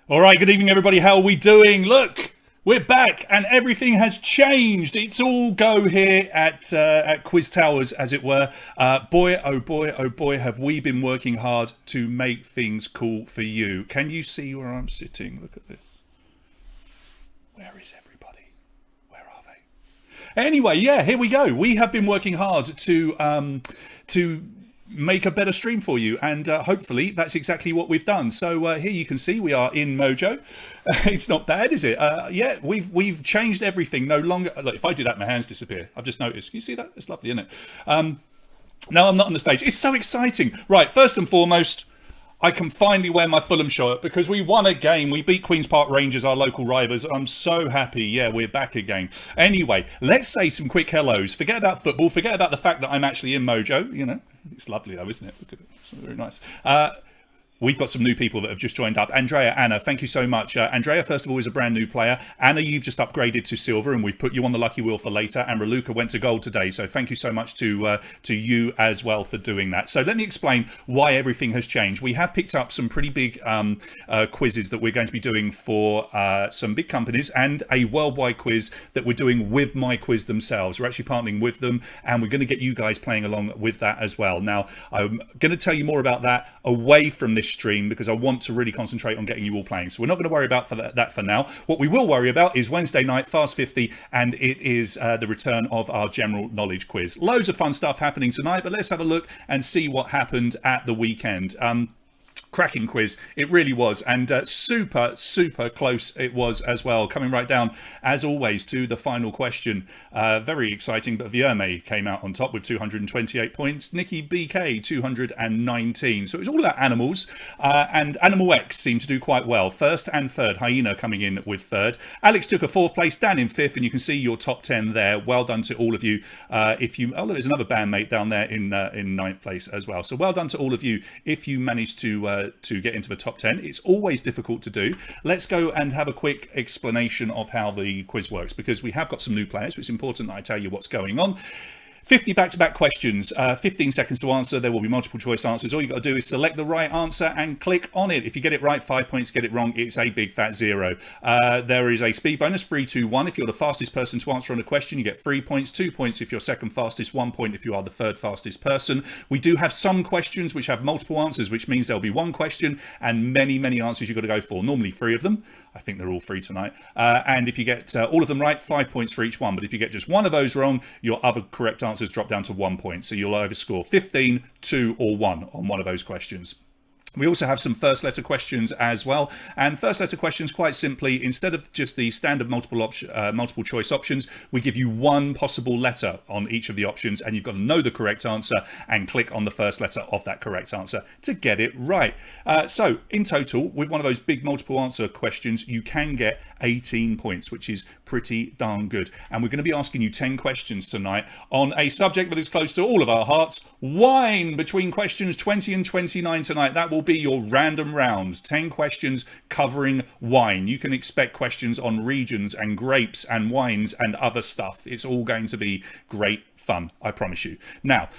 All right, good evening, everybody. How are we doing? Look, we're back, and everything has changed. It's all go here at Quiz Towers, as it were. Boy, oh boy, oh boy, have we been working hard to make things cool for you. Can you see where I'm sitting? Look at this. Where is everybody? Where are they? Anyway, yeah, here we go. We have been working hard to make a better stream for you, and hopefully that's exactly what we've done. So here you can see we are in Mojo. It's not bad, is it? Yeah, we've changed everything. No longer, look, if I do that, my hands disappear. I've just noticed. Can you see that? It's lovely, isn't it? No, I'm not on the stage. It's so exciting. Right, first and foremost, I can finally wear my Fulham shirt because we won a game. We beat Queen's Park Rangers, our local rivals. I'm so happy. Yeah, we're back again. Anyway, let's say some quick hellos. Forget about football. Forget about the fact that I'm actually in Mojo. You know, it's lovely though, isn't it? Look at it. It's very nice. We've got some new people that have just joined up. Andrea, Anna, thank you so much. Andrea, first of all, is a brand new player. Anna, you've just upgraded to silver, and we've put you on the lucky wheel for later. And Raluca went to gold today, so thank you so much to you as well for doing that. So let me explain why everything has changed. We have picked up some pretty big quizzes that we're going to be doing for some big companies, and a worldwide quiz that we're doing with MyQuiz themselves. We're actually partnering with them, and we're going to get you guys playing along with that as well. Now, I'm going to tell you more about that away from this stream because I want to really concentrate on getting you all playing. So we're not going to worry about that for now. What we will worry about is Wednesday night, Fast 50, and it is the return of our general knowledge quiz. Loads of fun stuff happening tonight, but let's have a look and see what happened at the weekend. Cracking quiz, it really was, and super close it was as well, coming right down as always to the final question. Very exciting, but Vierme came out on top with 228 points, Nikki BK 219. So it was all about animals, and Animal X seemed to do quite well, first and third. Hyena coming in with third. Alex took a fourth place, Dan in fifth, and you can see your top 10 there. Well done to all of you. There's another bandmate down there in ninth place as well, so well done to all of you if you managed to get into the top 10. It's always difficult to do. Let's go and have a quick explanation of how the quiz works, because we have got some new players, so it's important that I tell you what's going on. 50 back-to-back questions, 15 seconds to answer. There will be multiple choice answers. All you've got to do is select the right answer and click on it. If you get it right, 5 points. Get it wrong, it's a big fat 0. There is a speed bonus, 3, 2, 1. If you're the fastest person to answer on a question, you get 3 points, 2 points if you're second fastest, 1 point if you are the third fastest person. We do have some questions which have multiple answers, which means there'll be one question and many answers you've got to go for. Normally 3 of them. I think they're all 3 tonight. And if you get all of them right, 5 points for each one. But if you get just one of those wrong, your other correct answers drop down to 1 point. So you'll either score 15, 2 or 1 on one of those questions. We also have some first letter questions as well. And first letter questions, quite simply, instead of just the standard multiple choice options, we give you one possible letter on each of the options, and you've got to know the correct answer and click on the first letter of that correct answer to get it right. So in total, with one of those big multiple answer questions, you can get 18 points, which is pretty darn good. And we're going to be asking you 10 questions tonight on a subject that is close to all of our hearts, wine, between questions 20 and 29 tonight. That will be your random round, 10 questions covering wine. You can expect questions on regions and grapes and wines and other stuff. It's all going to be great fun, I promise you. Now,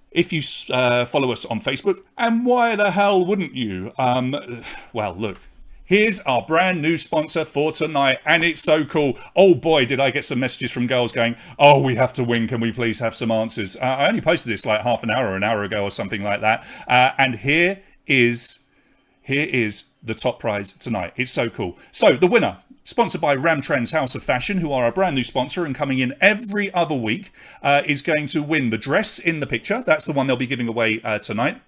if you follow us on Facebook, and why the hell wouldn't you? Well, look, here's our brand new sponsor for tonight, and it's so cool. Oh boy, did I get some messages from girls going, oh, we have to win, can we please have some answers? I only posted this like half an hour or an hour ago or something like that, and here is the top prize tonight. It's so cool. So the winner, sponsored by Ramtrends House of Fashion, who are a brand new sponsor and coming in every other week, is going to win the dress in the picture. That's the one they'll be giving away tonight.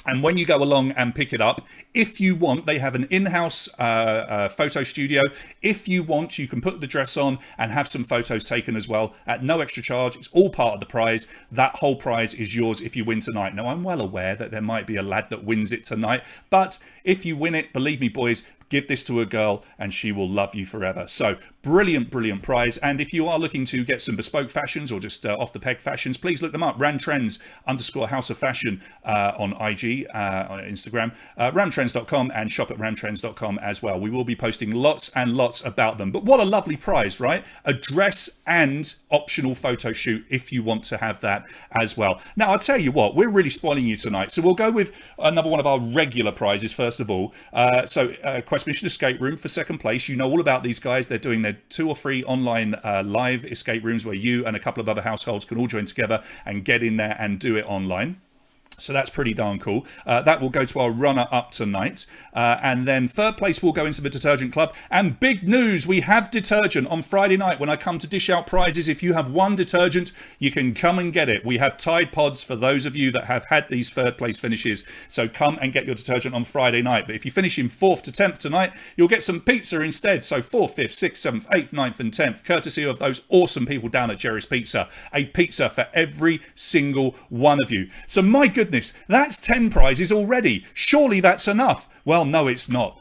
And when you go along and pick it up, if you want, they have an in-house photo studio. If you want, you can put the dress on and have some photos taken as well at no extra charge. It's all part of the prize. That whole prize is yours if you win tonight. Now, I'm well aware that there might be a lad that wins it tonight, but if you win it, believe me, boys, give this to a girl and she will love you forever. So brilliant prize. And if you are looking to get some bespoke fashions or just off the peg fashions, please look them up. Ramtrends_House of Fashion on IG, on Instagram, ramtrends.com, and shop at ramtrends.com as well. We will be posting lots and lots about them. But what a lovely prize, right? A dress and optional photo shoot if you want to have that as well. Now, I'll tell you what, we're really spoiling you tonight. So we'll go with another one of our regular prizes first of all. So Quest Mission Escape Room for second place. You know all about these guys. They're doing their 2 or 3 online live escape rooms where you and a couple of other households can all join together and get in there and do it online. So that's pretty darn cool. That will go to our runner-up tonight. And then third place will go into the Detergent Club. And big news, we have detergent on Friday night when I come to dish out prizes. If you have won detergent, you can come and get it. We have Tide Pods for those of you that have had these third place finishes. So come and get your detergent on Friday night. But if you finish in 4th to 10th tonight, you'll get some pizza instead. So 4th, 5th, 6th, 7th, 8th, 9th and 10th, courtesy of those awesome people down at Jerry's Pizza. A pizza for every single one of you. So my goodness, that's 10 prizes already. Surely that's enough. Well, no, it's not.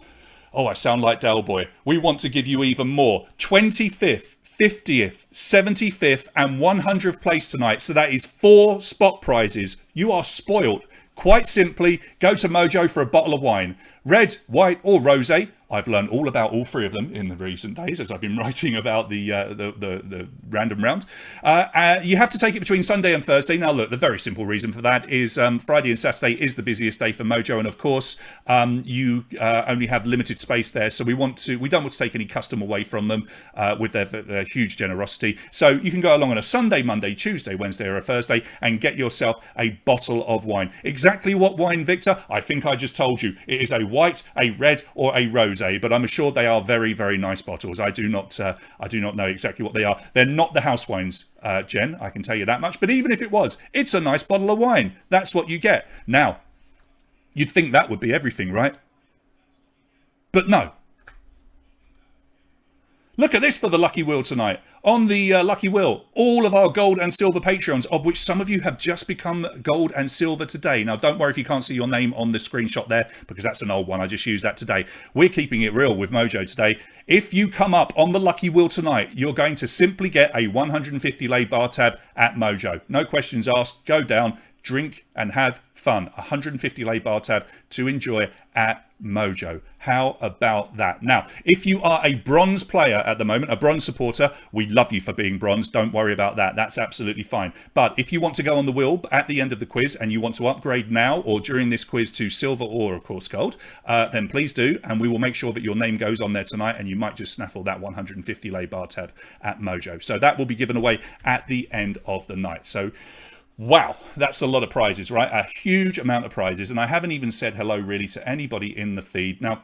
Oh, I sound like Del Boy. We want to give you even more. 25th, 50th, 75th and 100th place tonight. So that is 4 spot prizes. You are spoiled. Quite simply, go to Mojo for a bottle of wine. Red, white or rosé. I've learned all about all 3 of them in the recent days as I've been writing about the random round. You have to take it between Sunday and Thursday. Now, look, the very simple reason for that is Friday and Saturday is the busiest day for Mojo, and of course, you only have limited space there, so we don't want to take any custom away from them with their huge generosity. So you can go along on a Sunday, Monday, Tuesday, Wednesday, or a Thursday and get yourself a bottle of wine. Exactly what wine, Victor? I think I just told you. It is a white, a red, or a rosé. But I'm assured they are very, very nice bottles. I do not know exactly what they are. They're not the house wines, Jen. I can tell you that much. But even if it was, it's a nice bottle of wine. That's what you get. Now, you'd think that would be everything, right? But no. Look at this for the Lucky Wheel tonight. On the Lucky Wheel, all of our gold and silver Patreons, of which some of you have just become gold and silver today. Now, don't worry if you can't see your name on the screenshot there, because that's an old one. I just used that today. We're keeping it real with Mojo today. If you come up on the Lucky Wheel tonight, you're going to simply get a 150 lei bar tab at Mojo. No questions asked. Go down, drink and have fun. 150 lei bar tab to enjoy at Mojo. How about that? Now, if you are a bronze player at the moment, a bronze supporter, we love you for being bronze. Don't worry about that. That's absolutely fine. But if you want to go on the wheel at the end of the quiz and you want to upgrade now or during this quiz to silver or, of course, gold, then please do. And we will make sure that your name goes on there tonight and you might just snaffle that 150 lei bar tab at Mojo. So that will be given away at the end of the night. So wow, that's a lot of prizes, right? A huge amount of prizes. And I haven't even said hello really to anybody in the feed. Now,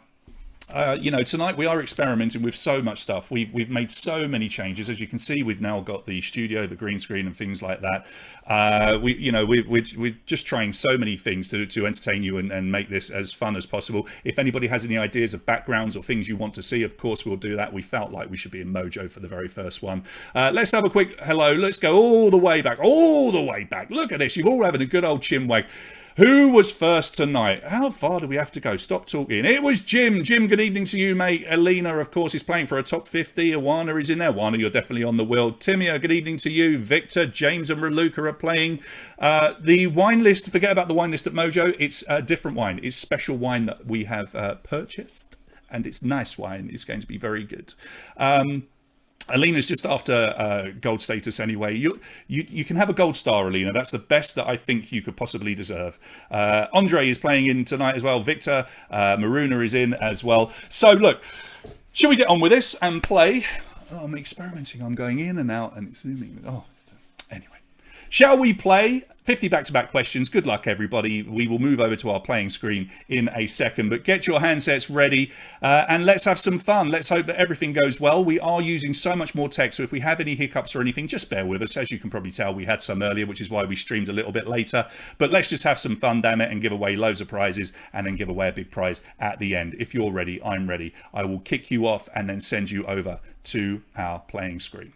tonight we are experimenting with so much stuff. We've made so many changes. As you can see, we've now got the studio, the green screen, and things like that. We're just trying so many things to entertain you and make this as fun as possible. If anybody has any ideas of backgrounds or things you want to see, of course we'll do that. We felt like we should be in Mojo for the very first one. Let's have a quick hello. Let's go all the way back. Look at this. You're all having a good old chin wag. Who was first tonight? How far do we have to go? Stop talking. It was Jim. Jim, good evening to you, mate. Alina, of course, is playing for a top 50. Awana is in there. Awana, you're definitely on the wheel. Timia, good evening to you. Victor, James and Raluca are playing. The wine list, forget about the wine list at Mojo. It's a different wine. It's special wine that we have purchased. And it's nice wine. It's going to be very good. Alina's just after gold status anyway. You can have a gold star, Alina. That's the best that I think you could possibly deserve. Andre is playing in tonight as well. Victor, Maruna is in as well. So look, shall we get on with this and play? Oh, I'm experimenting. I'm going in and out and it's zooming. Oh, anyway. Shall we play 50 back-to-back questions? Good luck, everybody. We will move over to our playing screen in a second, but get your handsets ready and let's have some fun. Let's hope that everything goes well. We are using so much more tech, so if we have any hiccups or anything, just bear with us. As you can probably tell, we had some earlier, which is why we streamed a little bit later, but let's just have some fun, damn it, and give away loads of prizes and then give away a big prize at the end. If you're ready, I'm ready. I will kick you off and then send you over to our playing screen.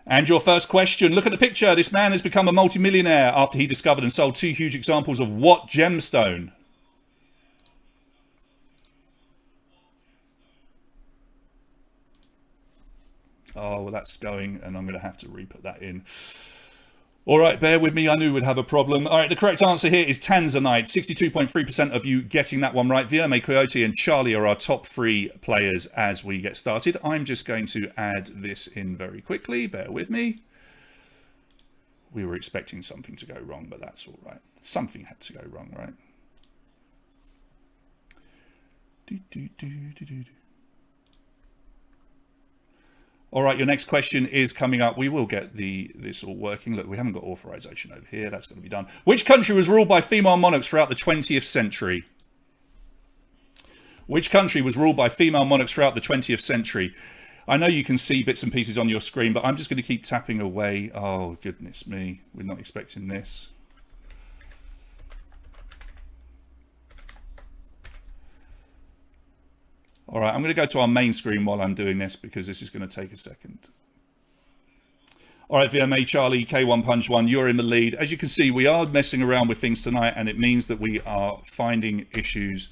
And your first question, look at the picture. This man has become a multimillionaire after he discovered and sold 2 huge examples of what gemstone? Oh, well, that's going, and I'm going to have to re-put that in. All right, bear with me. I knew we'd have a problem. All right, the correct answer here is Tanzanite. 62.3% of you getting that one right. Vierme, Coyote, and Charlie are our top 3 players as we get started. I'm just going to add this in very quickly. Bear with me. We were expecting something to go wrong, but that's all right. Something had to go wrong, right? All right, your next question is coming up. We will get this all working. Look, we haven't got authorization over here. That's going to be done. Which country was ruled by female monarchs throughout the 20th century? Which country was ruled by female monarchs throughout the 20th century? I know you can see bits and pieces on your screen, but I'm just going to keep tapping away. Oh, goodness me. We're not expecting this. All right, I'm going to go to our main screen while I'm doing this because this is going to take a second. All right, VMA Charlie, K1 Punch 1, you're in the lead. As you can see, we are messing around with things tonight, and it means that we are finding issues,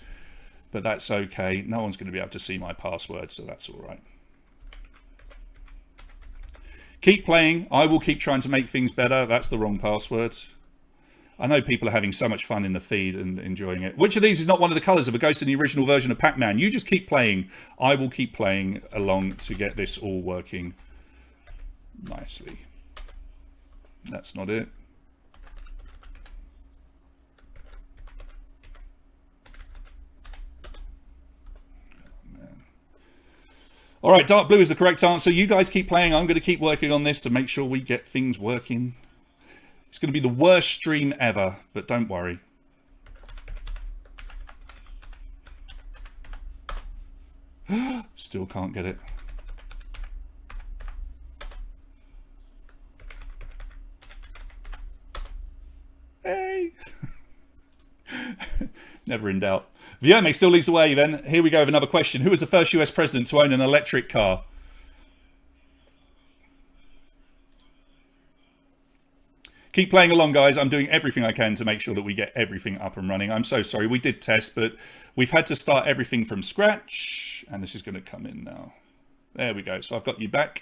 but that's okay. No one's going to be able to see my password, so that's all right. Keep playing. I will keep trying to make things better. That's the wrong password. I know people are having so much fun in the feed and enjoying it. Which of these is not one of the colours of a ghost in the original version of Pac-Man? You just keep playing. I will keep playing along to get this all working nicely. That's not it. Oh, man. All right, dark blue is the correct answer. You guys keep playing. I'm going to keep working on this to make sure we get things working. It's going to be the worst stream ever, but don't worry. Still can't get it. Hey! Never in doubt. Viome still leads the way then. Here we go with another question. Who was the first US president to own an electric car? Keep playing along, guys. I'm doing everything I can to make sure that we get everything up and running. I'm so sorry. We did test, but we've had to start everything from scratch. And this is going to come in now. There we go. So I've got you back.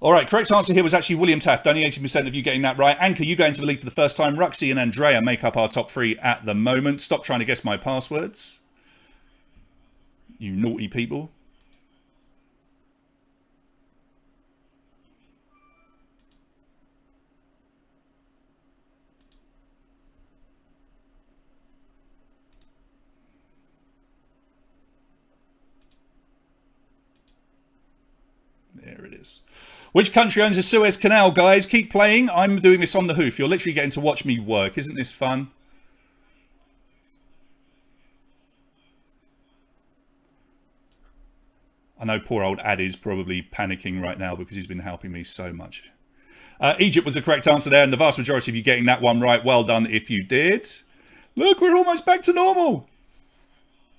All right, correct answer here was actually William Taft. Only 80% of you getting that right. Anchor, you go into the lead for the first time. Ruxy and Andrea make up our top three at the moment. Stop trying to guess my passwords, you naughty people. There it is. Which country owns the Suez Canal, guys? Keep playing. I'm doing this on the hoof. You're literally getting to watch me work. Isn't this fun? I know poor old Addy's probably panicking right now because he's been helping me so much. Egypt was the correct answer there, and the vast majority of you getting that one right. Well done if you did. Look, we're almost back to normal.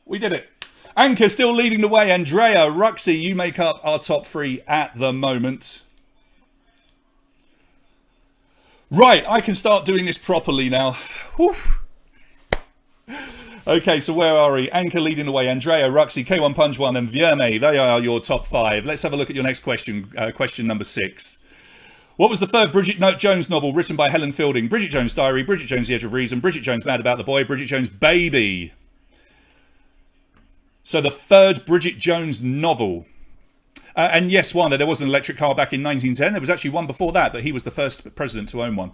We did it. Anchor still leading the way. Andrea, Ruxy, you make up our top three at the moment. Right, I can start doing this properly now. Whew. Okay, so where are we? Anchor leading the way. Andrea, Ruxy, K1 Punch 1 and Vierme. They are your top five. Let's have a look at your next question. Question number 6. What was the third Bridget Jones novel written by Helen Fielding? Bridget Jones' Diary, Bridget Jones' The Edge of Reason, Bridget Jones' Mad About the Boy, Bridget Jones' Baby. So the third Bridget Jones novel. And yes, Wanda, there was an electric car back in 1910. There was actually one before that, but he was the first president to own one.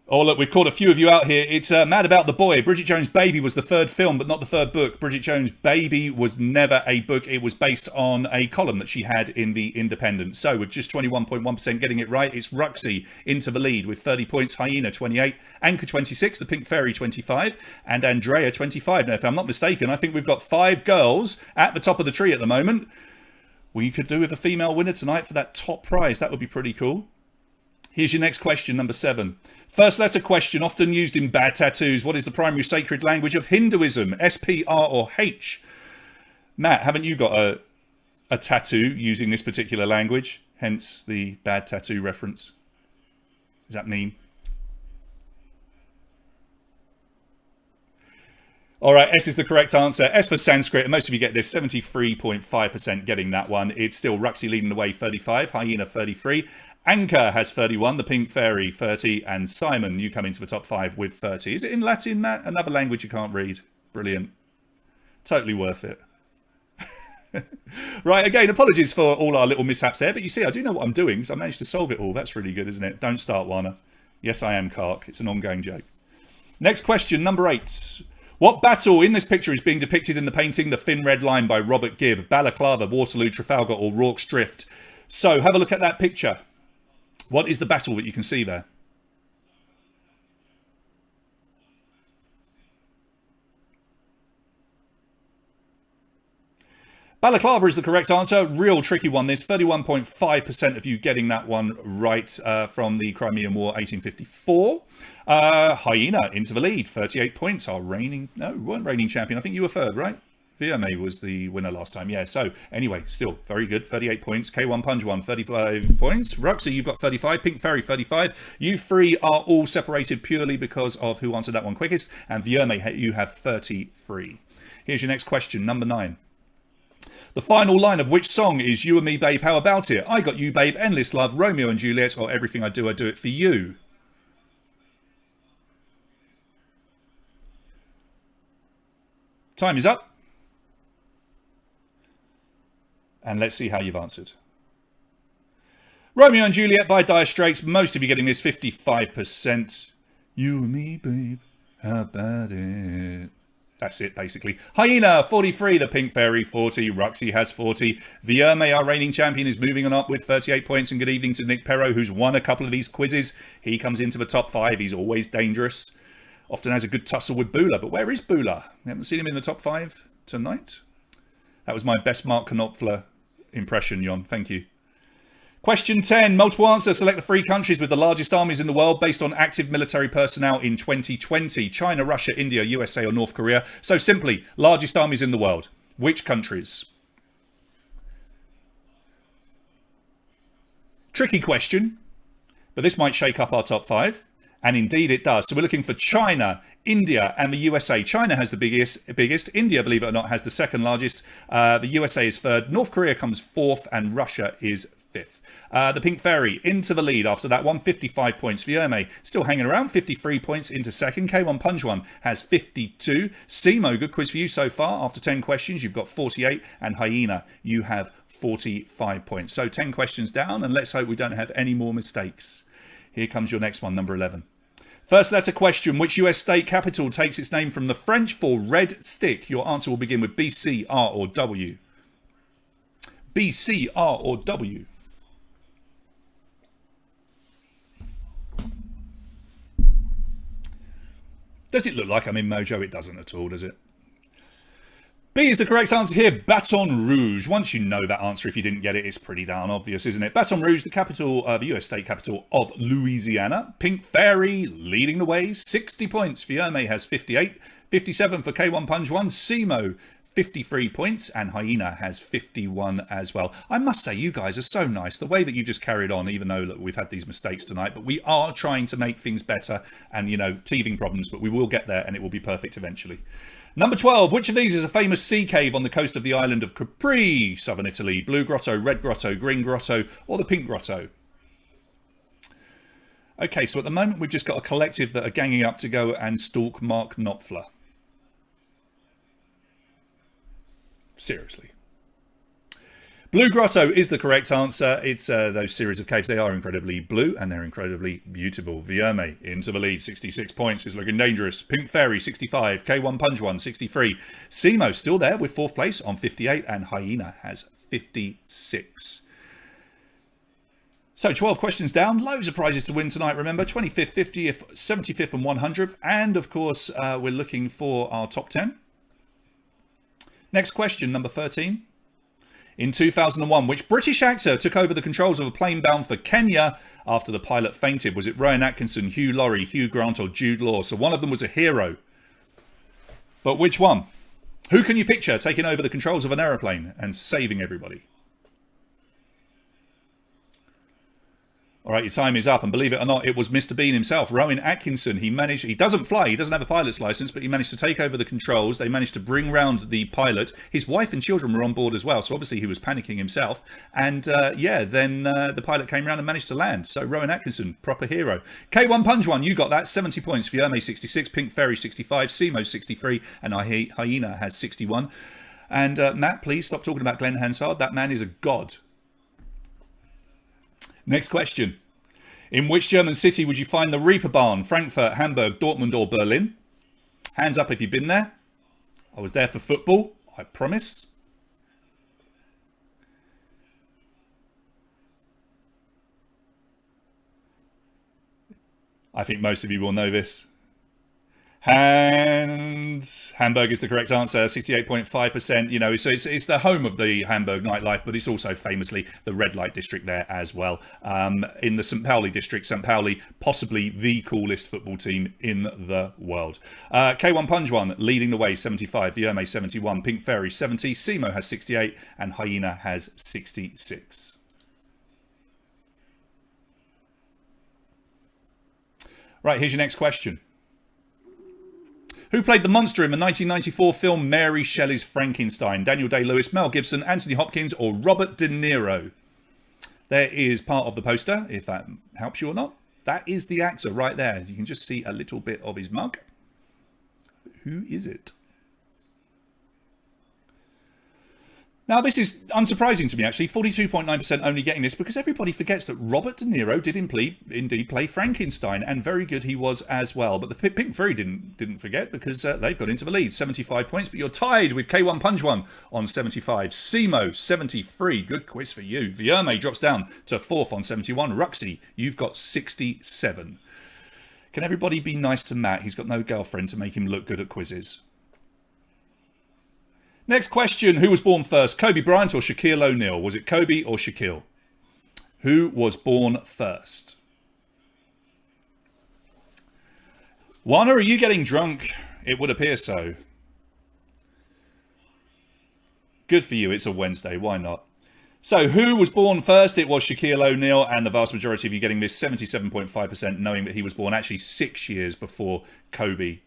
Oh, look, we've caught a few of you out here. It's Mad About the Boy. Bridget Jones' Baby was the third film, but not the third book. Bridget Jones' Baby was never a book. It was based on a column that she had in The Independent. So with just 21.1% getting it right, it's Ruxy into the lead with 30 points, Hyena 28, Anchor 26, The Pink Fairy 25, and Andrea 25. Now, if I'm not mistaken, I think we've got 5 girls at the top of the tree at the moment. We could do with a female winner tonight for that top prize. That would be pretty cool. Here's your next question, number 7. First letter question, often used in bad tattoos. What is the primary sacred language of Hinduism? S, P, R, or H? Matt, haven't you got a tattoo using this particular language? Hence the bad tattoo reference. Does that mean? All right, S is the correct answer. S for Sanskrit, and most of you get this, 73.5% getting that one. It's still Ruxy leading the way, 35, Hyena 33. Anchor has 31, The Pink Fairy 30, and Simon, you come into the top 5 with 30. Is it in Latin, Matt? Another language you can't read. Brilliant. Totally worth it. Right, again, apologies for all our little mishaps there, but you see, I do know what I'm doing, so I managed to solve it all. That's really good, isn't it? Don't start, Wana. Yes, I am, Kark. It's an ongoing joke. Next question, number 8. What battle in this picture is being depicted in the painting The Thin Red Line by Robert Gibb? Balaclava, Waterloo, Trafalgar or Rorke's Drift? So have a look at that picture. What is the battle that you can see there? Balaclava is the correct answer. Real tricky one. There's 31.5% of you getting that one right from the Crimean War, 1854. Hyena into the lead, 38 points. Our reigning, no, weren't reigning champion. I think you were third, right? Vierme was the winner last time. Yeah, so anyway, still very good. 38 points. K1 Punch 1, 35 points. Ruxy, you've got 35. Pink Fairy, 35. You three are all separated purely because of who answered that one quickest. And Vierme, you have 33. Here's your next question, number 9. The final line of which song is You and Me, Babe, How About It? I Got You, Babe, Endless Love, Romeo and Juliet, or Everything I Do It For You? Time is up. And let's see how you've answered. Romeo and Juliet by Dire Straits. Most of you getting this, 55%. You and me, babe, how about it? That's it, basically. Hyena, 43. The Pink Fairy, 40. Ruxy has 40. Vierme, our reigning champion, is moving on up with 38 points. And good evening to Nick Perro, who's won a couple of these quizzes. He comes into the top 5. He's always dangerous. Often has a good tussle with Bula. But where is Bula? We haven't seen him in the top 5 tonight. That was my best Mark Knopfler impression, Jon. Thank you. Question 10. Multiple answer. Select the 3 countries with the largest armies in the world based on active military personnel in 2020. China, Russia, India, USA or North Korea. So simply, largest armies in the world. Which countries? Tricky question, but this might shake up our top 5. And indeed it does. So we're looking for China, India and the USA. China has the biggest. India, believe it or not, has the second largest. The USA is third. North Korea comes 4th and Russia is 5th. The Pink Fairy into the lead after that one, 55 points. Vierme still hanging around, 53 points into second. K1 Punch 1 has 52. Simo, good quiz for you so far. After 10 questions, you've got 48. And Hyena, you have 45 points. So 10 questions down, and let's hope we don't have any more mistakes. Here comes your next one, number 11. First letter question. Which US state capital takes its name from the French for red stick? Your answer will begin with B, C, R or W. B, C, R or W. Does it look like I'm in Mojo? It doesn't at all, does it? B is the correct answer here, Baton Rouge. Once you know that answer, if you didn't get it, it's pretty darn obvious, isn't it? Baton Rouge, the capital, the US state capital of Louisiana. Pink Fairy leading the way, 60 points. Vierme has 58, 57 for K1 Punch 1. Simo, 53 points, and Hyena has 51 as well. I must say, you guys are so nice. The way that you just carried on, even though look, we've had these mistakes tonight, but we are trying to make things better and, you know, teething problems, but we will get there and it will be perfect eventually. Number 12. Which of these is a famous sea cave on the coast of the island of Capri, southern Italy? Blue Grotto, Red Grotto, Green Grotto, or the Pink Grotto? Okay, so at the moment we've just got a collective that are ganging up to go and stalk Mark Knopfler. Seriously. Blue Grotto is the correct answer. It's those series of caves. They are incredibly blue and they're incredibly beautiful. Vierme into the lead, 66 points. Is looking dangerous. Pink Fairy, 65. K1 Punch 1, 63. Simo still there with 4th place on 58. And Hyena has 56. So 12 questions down. Loads of prizes to win tonight. Remember, 25th, 50th, 75th and 100th. And of course, we're looking for our top 10. Next question, number 13. In 2001, which British actor took over the controls of a plane bound for Kenya after the pilot fainted? Was it Rowan Atkinson, Hugh Laurie, Hugh Grant or Jude Law? So one of them was a hero. But which one? Who can you picture taking over the controls of an aeroplane and saving everybody? All right, your time is up, and believe it or not, it was Mr. Bean himself, Rowan Atkinson. He doesn't fly, he doesn't have a pilot's license, but he managed to take over the controls. They managed to bring round the pilot. His wife and children were on board as well, so obviously he was panicking himself. And then the pilot came round and managed to land. So Rowan Atkinson, proper hero. K1 Punch 1, you got that, 70 points. Vierme 66, Pink Fairy 65, Simo 63, and Hyena has 61. And Matt, please stop talking about Glenn Hansard. That man is a god. Next question. In which German city would you find the Reeperbahn? Frankfurt, Hamburg, Dortmund or Berlin? Hands up if you've been there. I was there for football, I promise. I think most of you will know this. And Hamburg is the correct answer, 68.5%. You know, so it's the home of the Hamburg nightlife, but it's also famously the red light district there as well. In the St. Pauli district, St. Pauli, possibly the coolest football team in the world. K1 Punjwan leading the way, 75. Vierme, 71. Pink Fairy, 70. Simo has 68. And Hyena has 66. Right, here's your next question. Who played the monster in the 1994 film Mary Shelley's Frankenstein? Daniel Day-Lewis, Mel Gibson, Anthony Hopkins, or Robert De Niro? There is part of the poster, if that helps you or not. That is the actor right there. You can just see a little bit of his mug. Who is it? Now, this is unsurprising to me, actually. 42.9% only getting this because everybody forgets that Robert De Niro did indeed play Frankenstein, and very good he was as well. But the Pink Fairy didn't forget because they've got into the lead, 75 points. But you're tied with K1 Punjwan on 75. Simo, 73. Good quiz for you. Vierme drops down to 4th on 71. Ruxy, you've got 67. Can everybody be nice to Matt? He's got no girlfriend to make him look good at quizzes. Next question, who was born first, Kobe Bryant or Shaquille O'Neal? Was it Kobe or Shaquille? Who was born first? Juana, are you getting drunk? It would appear so. Good for you, it's a Wednesday, why not? So, who was born first? It was Shaquille O'Neal, and the vast majority of you getting this, 77.5%, knowing that he was born actually 6 years before Kobe,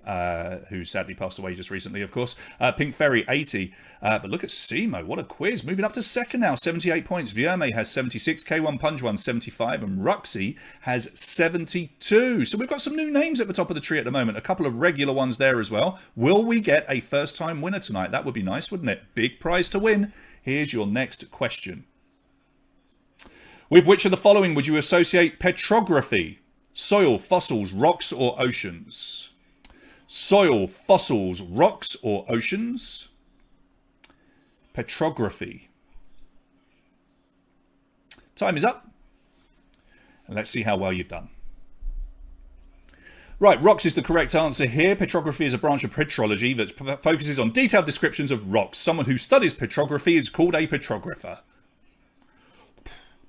who sadly passed away just recently, of course. Pink Fairy, 80. But look at Simo, what a quiz. Moving up to second now, 78 points. Vierme has 76, K1 Punjwan 75, and Ruxy has 72. So we've got some new names at the top of the tree at the moment. A couple of regular ones there as well. Will we get a first-time winner tonight? That would be nice, wouldn't it? Big prize to win. Here's your next question. With which of the following would you associate petrography? Soil, fossils, rocks, or oceans? Soil, fossils, rocks, or oceans? Petrography. Time is up. And let's see how well you've done. Right, rocks is the correct answer here. Petrography is a branch of petrology that focuses on detailed descriptions of rocks. Someone who studies petrography is called a petrographer.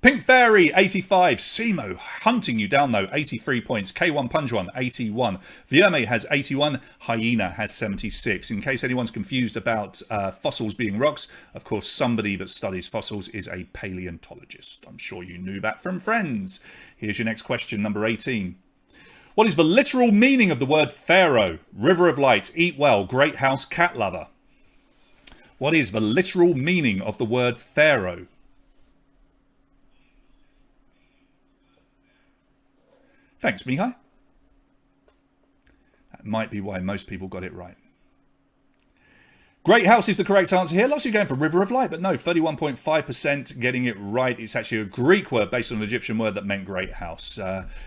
Pink Fairy, 85. Simo, hunting you down though, 83 points. K1 Punjwan, 81. Vierme has 81. Hyena has 76. In case anyone's confused about fossils being rocks, of course, somebody that studies fossils is a paleontologist. I'm sure you knew that from Friends. Here's your next question, number 18. What is the literal meaning of the word Pharaoh? River of light, eat well, great house, cat lover. What is the literal meaning of the word Pharaoh? Thanks, Mihai. That might be why most people got it right. Great house is the correct answer here. Lots of you going for River of Light, but no, 31.5% getting it right. It's actually a Greek word based on an Egyptian word that meant great house.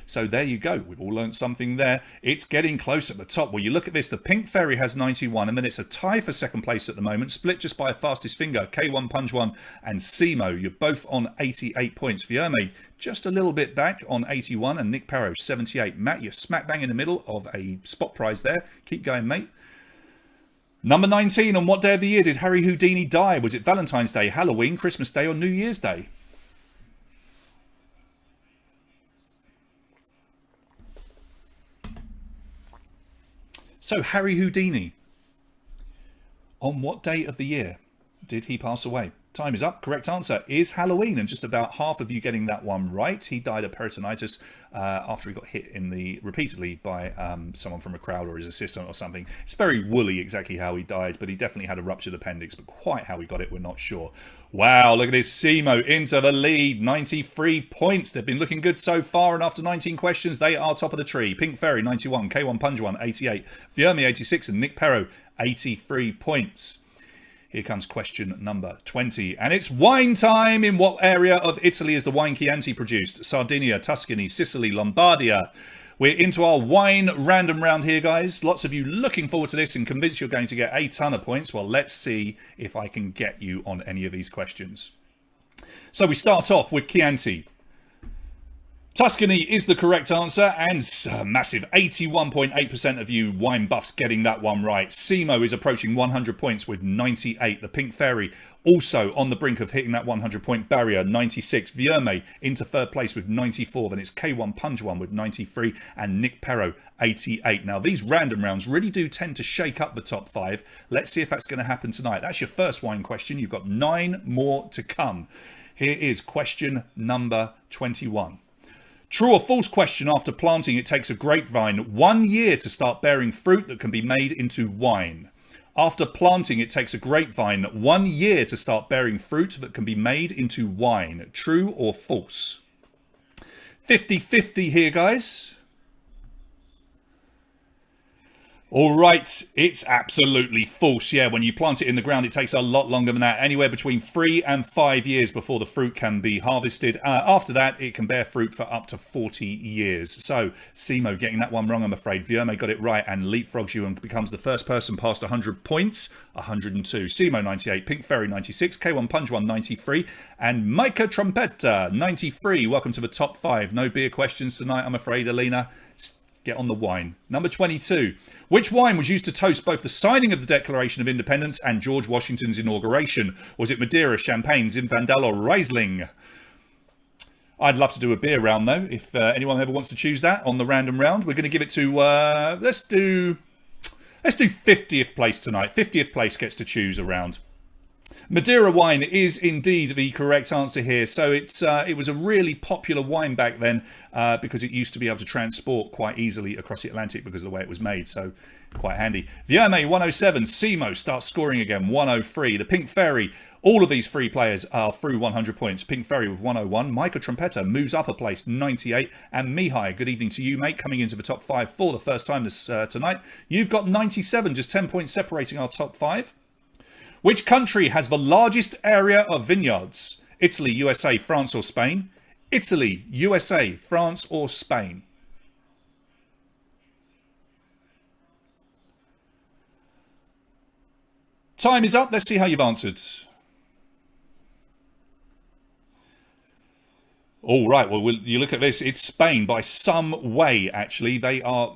So there you go. We've all learned something there. It's getting close at the top. Well, you look at this. The Pink Fairy has 91, and then it's a tie for second place at the moment, split just by a fastest finger. K1 Punjwan and Simo, you're both on 88 points. Vierme, just a little bit back on 81, and Nick Parrow, 78. Matt, you're smack bang in the middle of a spot prize there. Keep going, mate. Number 19, on what day of the year did Harry Houdini die? Was it Valentine's Day, Halloween, Christmas Day, or New Year's Day? So, Harry Houdini, on what day of the year did he pass away? Time is up. Correct answer is Halloween, and just about half of you getting that one right. He died of peritonitis after he got hit repeatedly by someone from a crowd or his assistant or something. It's very woolly exactly how he died, but he definitely had a ruptured appendix, but quite how he got it, we're not sure. Wow, look at this. Simo into the lead, 93 points. They've been looking good so far, and after 19 questions, they are top of the tree. Pink Fairy, 91. K1 Punjwan, 88. Vierme, 86. And Nick Perro, 83 points. Here comes question number 20. And it's wine time. In what area of Italy is the wine Chianti produced? Sardinia, Tuscany, Sicily, Lombardia. We're into our wine random round here, guys. Lots of you looking forward to this and convinced you're going to get a ton of points. Well, let's see if I can get you on any of these questions. So we start off with Chianti. Tuscany is the correct answer, and massive 81.8% of you wine buffs getting that one right. Simo is approaching 100 points with 98. The Pink Fairy also on the brink of hitting that 100-point barrier, 96. Vierme into third place with 94. Then it's K1 Punch One with 93, and Nick Perro 88. Now these random rounds really do tend to shake up the top 5. Let's see if that's going to happen tonight. That's your first wine question. You've got 9 more to come. Here is question number 21. True or false question: after planting, it takes a grapevine 1 year to start bearing fruit that can be made into wine. After planting, it takes a grapevine 1 year to start bearing fruit that can be made into wine. True or false? 50-50 here, guys. All right, it's absolutely false. Yeah, when you plant it in the ground, it takes a lot longer than that. Anywhere between 3 and 5 years before the fruit can be harvested. After that, it can bear fruit for up to 40 years. So, Simo getting that one wrong, I'm afraid. Vierme got it right and leapfrogs you and becomes the first person past 100 points. 102. Simo 98, Pink Fairy 96, K1 Punch One 93, and Micah Trompetta 93. Welcome to the top 5. No beer questions tonight, I'm afraid, Alina. Get on the wine. Number 22. Which wine was used to toast both the signing of the Declaration of Independence and George Washington's inauguration? Was it Madeira, Champagne, Zinfandel, or Riesling? I'd love to do a beer round, though, if anyone ever wants to choose that on the random round. We're going to give it to, let's do 50th place tonight. 50th place gets to choose a round. Madeira wine is indeed the correct answer here. So it was a really popular wine back then because it used to be able to transport quite easily across the Atlantic because of the way it was made. So quite handy. Vierme 107. Simo starts scoring again, 103. The Pink Fairy, all of these 3 players are through 100 points. Pink Fairy with 101. Micah Trompetta moves up a place, 98. And Mihai, good evening to you, mate, coming into the top 5 for the first time tonight. You've got 97, just 10 points separating our top 5. Which country has the largest area of vineyards? Italy, USA, France or Spain? Italy, USA, France or Spain? Time is up. Let's see how you've answered. All right, well, you look at this. It's Spain by some way, actually. They are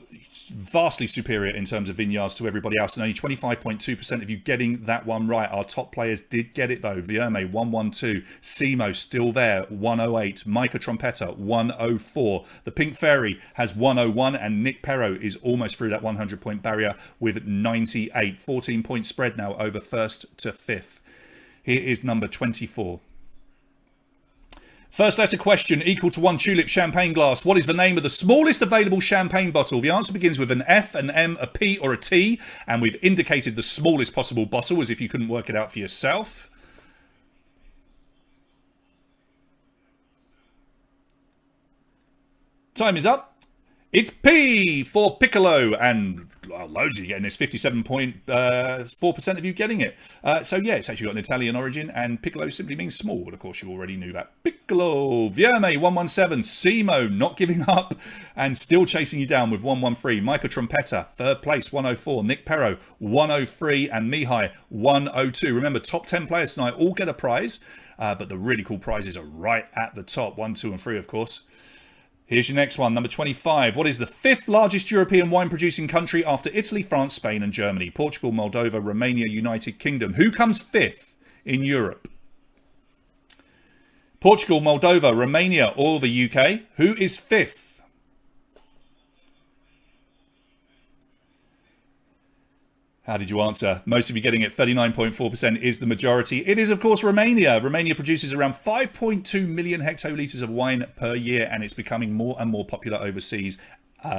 vastly superior in terms of vineyards to everybody else, and only 25.2% of you getting that one right. Our top players did get it, though. Vierme, 112. Simo, still there, 108. Micah Trompetta, 104. The Pink Fairy has 101, and Nick Perro is almost through that 100-point barrier with 98. 14-point spread now over first to fifth. Here is number 24. First letter question, equal to 1 tulip champagne glass. What is the name of the smallest available champagne bottle? The answer begins with an F, an M, a P or a T. And we've indicated the smallest possible bottle as if you couldn't work it out for yourself. Time is up. It's P for Piccolo, and loads of you getting this, 57.4% of you getting it. So yeah, it's actually got an Italian origin, and Piccolo simply means small, but of course you already knew that. Piccolo. Vierme, 117. Simo, not giving up, and still chasing you down with 113. Micah Trompetta, third place, 104. Nick Perro, 103, and Mihai, 102. Remember, top 10 players tonight all get a prize, but the really cool prizes are right at the top, 1, 2, and 3, of course. Here's your next one, number 25. What is the 5th largest European wine-producing country after Italy, France, Spain and Germany? Portugal, Moldova, Romania, United Kingdom. Who comes 5th in Europe? Portugal, Moldova, Romania or the UK? Who is 5th? How did you answer? Most of you getting it, 39.4% is the majority. It is, of course, Romania. Romania produces around 5.2 million hectolitres of wine per year, and it's becoming more and more popular overseas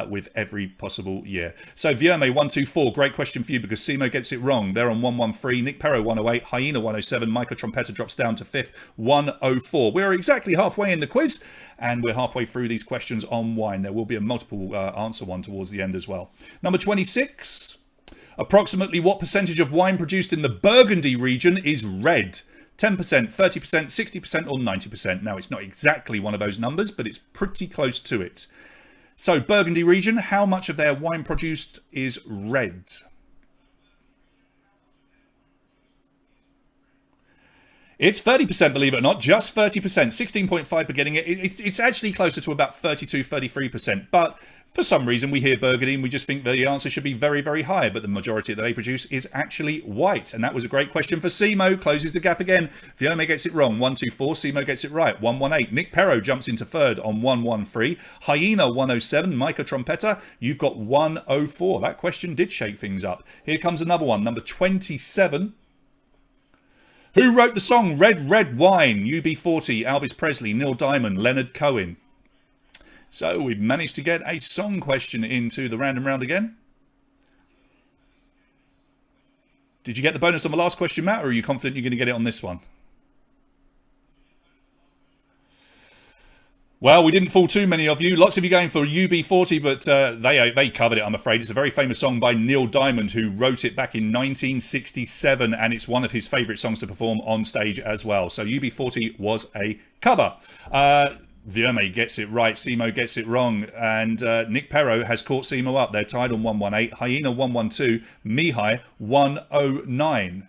with every possible year. So, Vierme, 124, great question for you because Simo gets it wrong. They're on 113, Nick Perro, 108, Hyena, 107, Micah Trompetta drops down to 5th, 104. We're exactly halfway in the quiz, and we're halfway through these questions on wine. There will be a multiple answer one towards the end as well. Number 26. Approximately what percentage of wine produced in the Burgundy region is red? 10%, 30%, 60% or 90%. Now, it's not exactly one of those numbers, but it's pretty close to it. So, Burgundy region, how much of their wine produced is red? It's 30%, believe it or not, just 30%, 16.5 for getting it. It's actually closer to about 32, 33%. But for some reason, we hear Burgundy and we just think the answer should be very, very high. But the majority that they produce is actually white. And that was a great question for Simo. Closes the gap again. Viome gets it wrong. 124. Simo gets it right. 118. Nick Perro jumps into third on 113. Hyena 107. Micah Trompetta, you've got 104. That question did shake things up. Here comes another one. Number 27. Who wrote the song Red, Red Wine? UB40, Elvis Presley, Neil Diamond, Leonard Cohen. So we've managed to get a song question into the random round again. Did you get the bonus on the last question, Matt, or are you confident you're going to get it on this one? Well, we didn't fool too many of you. Lots of you going for UB40, but they covered it, I'm afraid. It's a very famous song by Neil Diamond, who wrote it back in 1967, and it's one of his favourite songs to perform on stage as well. So UB40 was a cover. Viome gets it right, Simo gets it wrong, and Nick Perro has caught Simo up. They're tied on 118, Hyena 112, Mihai 109.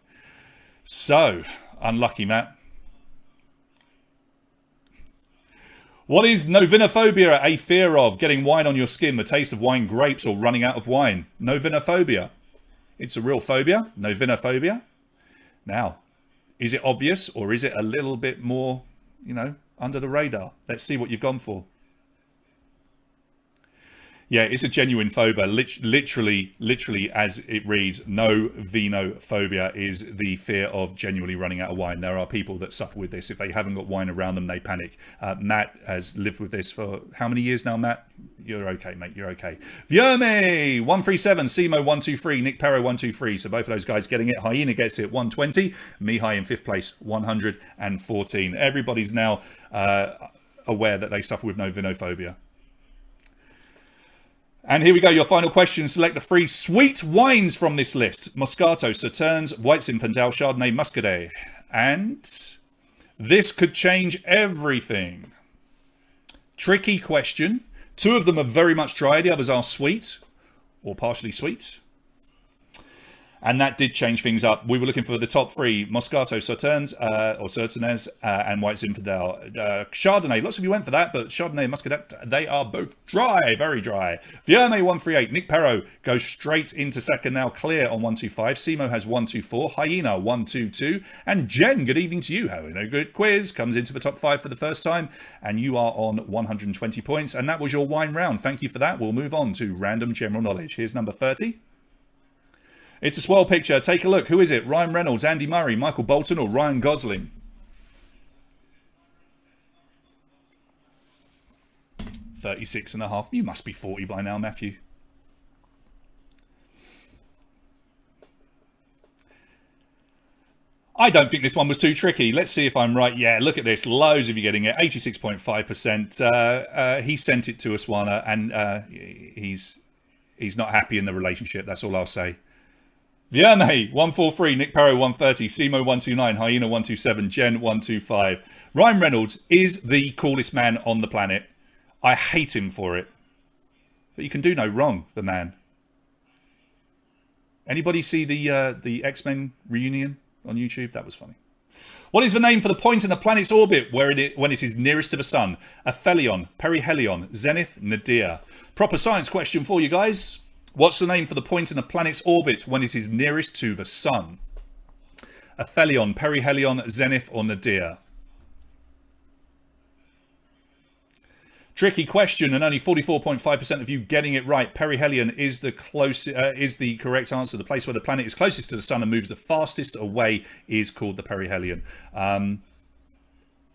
So, unlucky, Matt. What is novinophobia a fear of? Getting wine on your skin, the taste of wine grapes, or running out of wine? Novinophobia. It's a real phobia, novinophobia. Now, is it obvious or is it a little bit more, under the radar? Let's see what you've gone for. Yeah, it's a genuine phobia. Literally, as it reads, novinophobia is the fear of genuinely running out of wine. There are people that suffer with this. If they haven't got wine around them, they panic. Matt has lived with this for how many years now, Matt? You're okay, mate. You're okay. Viome 137, Simo 123, Nick Perro 123. So both of those guys getting it. Hyena gets it 120. Mihai in fifth place 114. Everybody's now aware that they suffer with novinophobia. And here we go, your final question. Select the 3 sweet wines from this list. Moscato, Sauternes, White Zinfandel, Chardonnay, Muscadet. And this could change everything. Tricky question. 2 of them are very much dry. The others are sweet or partially sweet. And that did change things up. We were looking for the top 3, Moscato, Sauternes, and White Zinfandel. Chardonnay, lots of you went for that, but Chardonnay and Muscadet, they are both dry, very dry. Viome 138, Nick Perro goes straight into second now, clear on 125. Simo has 124, Hyena 122, and Jen, good evening to you, having a good quiz, comes into the top 5 for the first time, and you are on 120 points, and that was your wine round. Thank you for that. We'll move on to random general knowledge. Here's number 30. It's a swell picture. Take a look. Who is it? Ryan Reynolds, Andy Murray, Michael Bolton, or Ryan Gosling? 36.5. You must be 40 by now, Matthew. I don't think this one was too tricky. Let's see if I'm right. Yeah, look at this. Loads of you getting it. 86.5%. He sent it to us, Wana, and he's not happy in the relationship. That's all I'll say. Vierne 143, Nick Perro 130, Simo 129, Hyena 127, Jen 125. Ryan Reynolds is the coolest man on the planet. I hate him for it. But you can do no wrong, the man. Anybody see the X-Men reunion on YouTube? That was funny. What is the name for the point in the planet's orbit when it is nearest to the sun? Aphelion, perihelion, zenith, nadir. Proper science question for you guys. What's the name for the point in a planet's orbit when it is nearest to the sun? Aphelion, perihelion, zenith, or nadir? Tricky question, and only 44.5% of you getting it right. Perihelion is the correct answer. The place where the planet is closest to the sun and moves the fastest away is called the perihelion.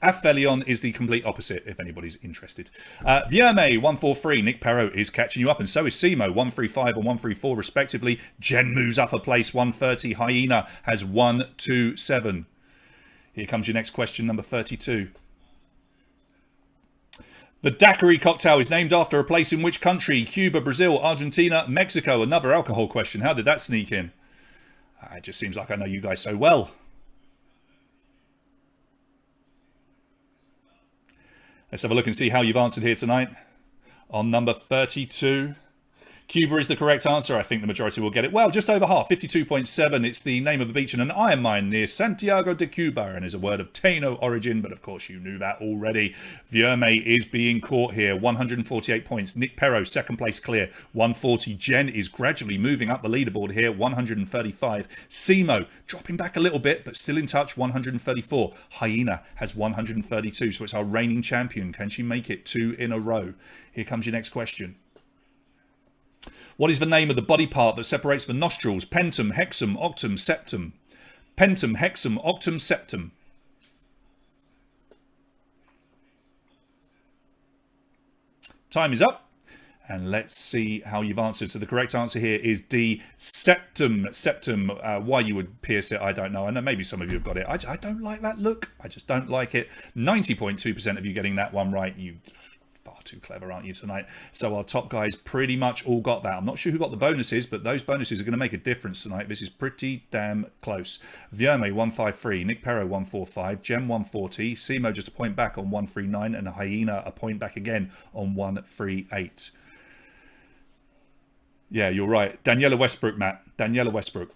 Aphelion is the complete opposite, if anybody's interested. Vierne 143, Nick Perro is catching you up, and so is Simo, 135 and 134 respectively. Jen moves up a place, 130. Hyena has 127. Here comes your next question, number 32. The daiquiri cocktail is named after a place in which country? Cuba, Brazil, Argentina, Mexico. Another alcohol question. How did that sneak in? It just seems like I know you guys so well. Let's have a look and see how you've answered here tonight. On number 32. Cuba is the correct answer. I think the majority will get it. Well, just over half, 52.7. It's the name of a beach in an iron mine near Santiago de Cuba and is a word of Taino origin, but of course you knew that already. Vierme is being caught here, 148 points. Nick Perro, second place clear, 140. Jen is gradually moving up the leaderboard here, 135. Simo dropping back a little bit, but still in touch, 134. Hyena has 132, so it's our reigning champion. Can she make it 2 in a row? Here comes your next question. What is the name of the body part that separates the nostrils? Pentum, hexum, octum, septum. Pentum, hexum, octum, septum. Time is up. And let's see how you've answered. So the correct answer here is D, septum. Septum. Why you would pierce it, I don't know. I know maybe some of you have got it. I don't like that look. I just don't like it. 90.2% of you getting that one right. You far too clever, aren't you, tonight? So our top guys pretty much all got that. I'm not sure who got the bonuses, but those bonuses are going to make a difference tonight. This is pretty damn close. Vierme 153, Nick Perro 145, Gem 140, Simo just a point back on 139, and Hyena a point back again on 138. Yeah, you're right. Daniela Westbrook, Matt. Daniela Westbrook.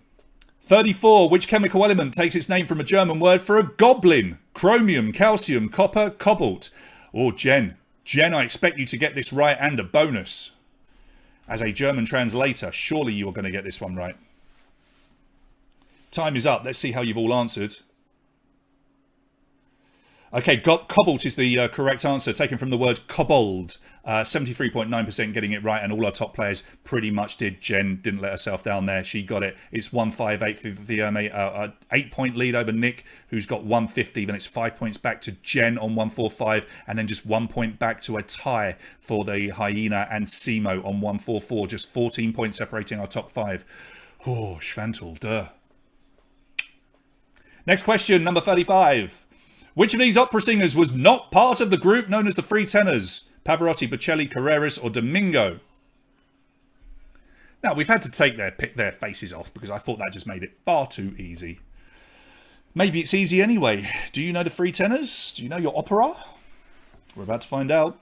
34. Which chemical element takes its name from a German word for a goblin? Chromium, calcium, copper, cobalt. Oh, Jen, I expect you to get this right and a bonus. As a German translator, surely you're going to get this one right. Time is up. Let's see how you've all answered. Okay, cobalt is the correct answer, taken from the word kobold. 73.9% getting it right, and all our top players pretty much did. Jen didn't let herself down there. She got it. It's 158 for Vierme, 8-point lead over Nick, who's got 150. Then it's 5 points back to Jen on 145, and then just 1 point back to a tie for the Hyena and Simo on 144. Just 14 points separating our top 5. Oh, Schwantel, duh. Next question, number 35. Which of these opera singers was not part of the group known as the Three Tenors? Pavarotti, Bocelli, Carreras, or Domingo? Now, we've had to pick their faces off because I thought that just made it far too easy. Maybe it's easy anyway. Do you know the Three Tenors? Do you know your opera? We're about to find out.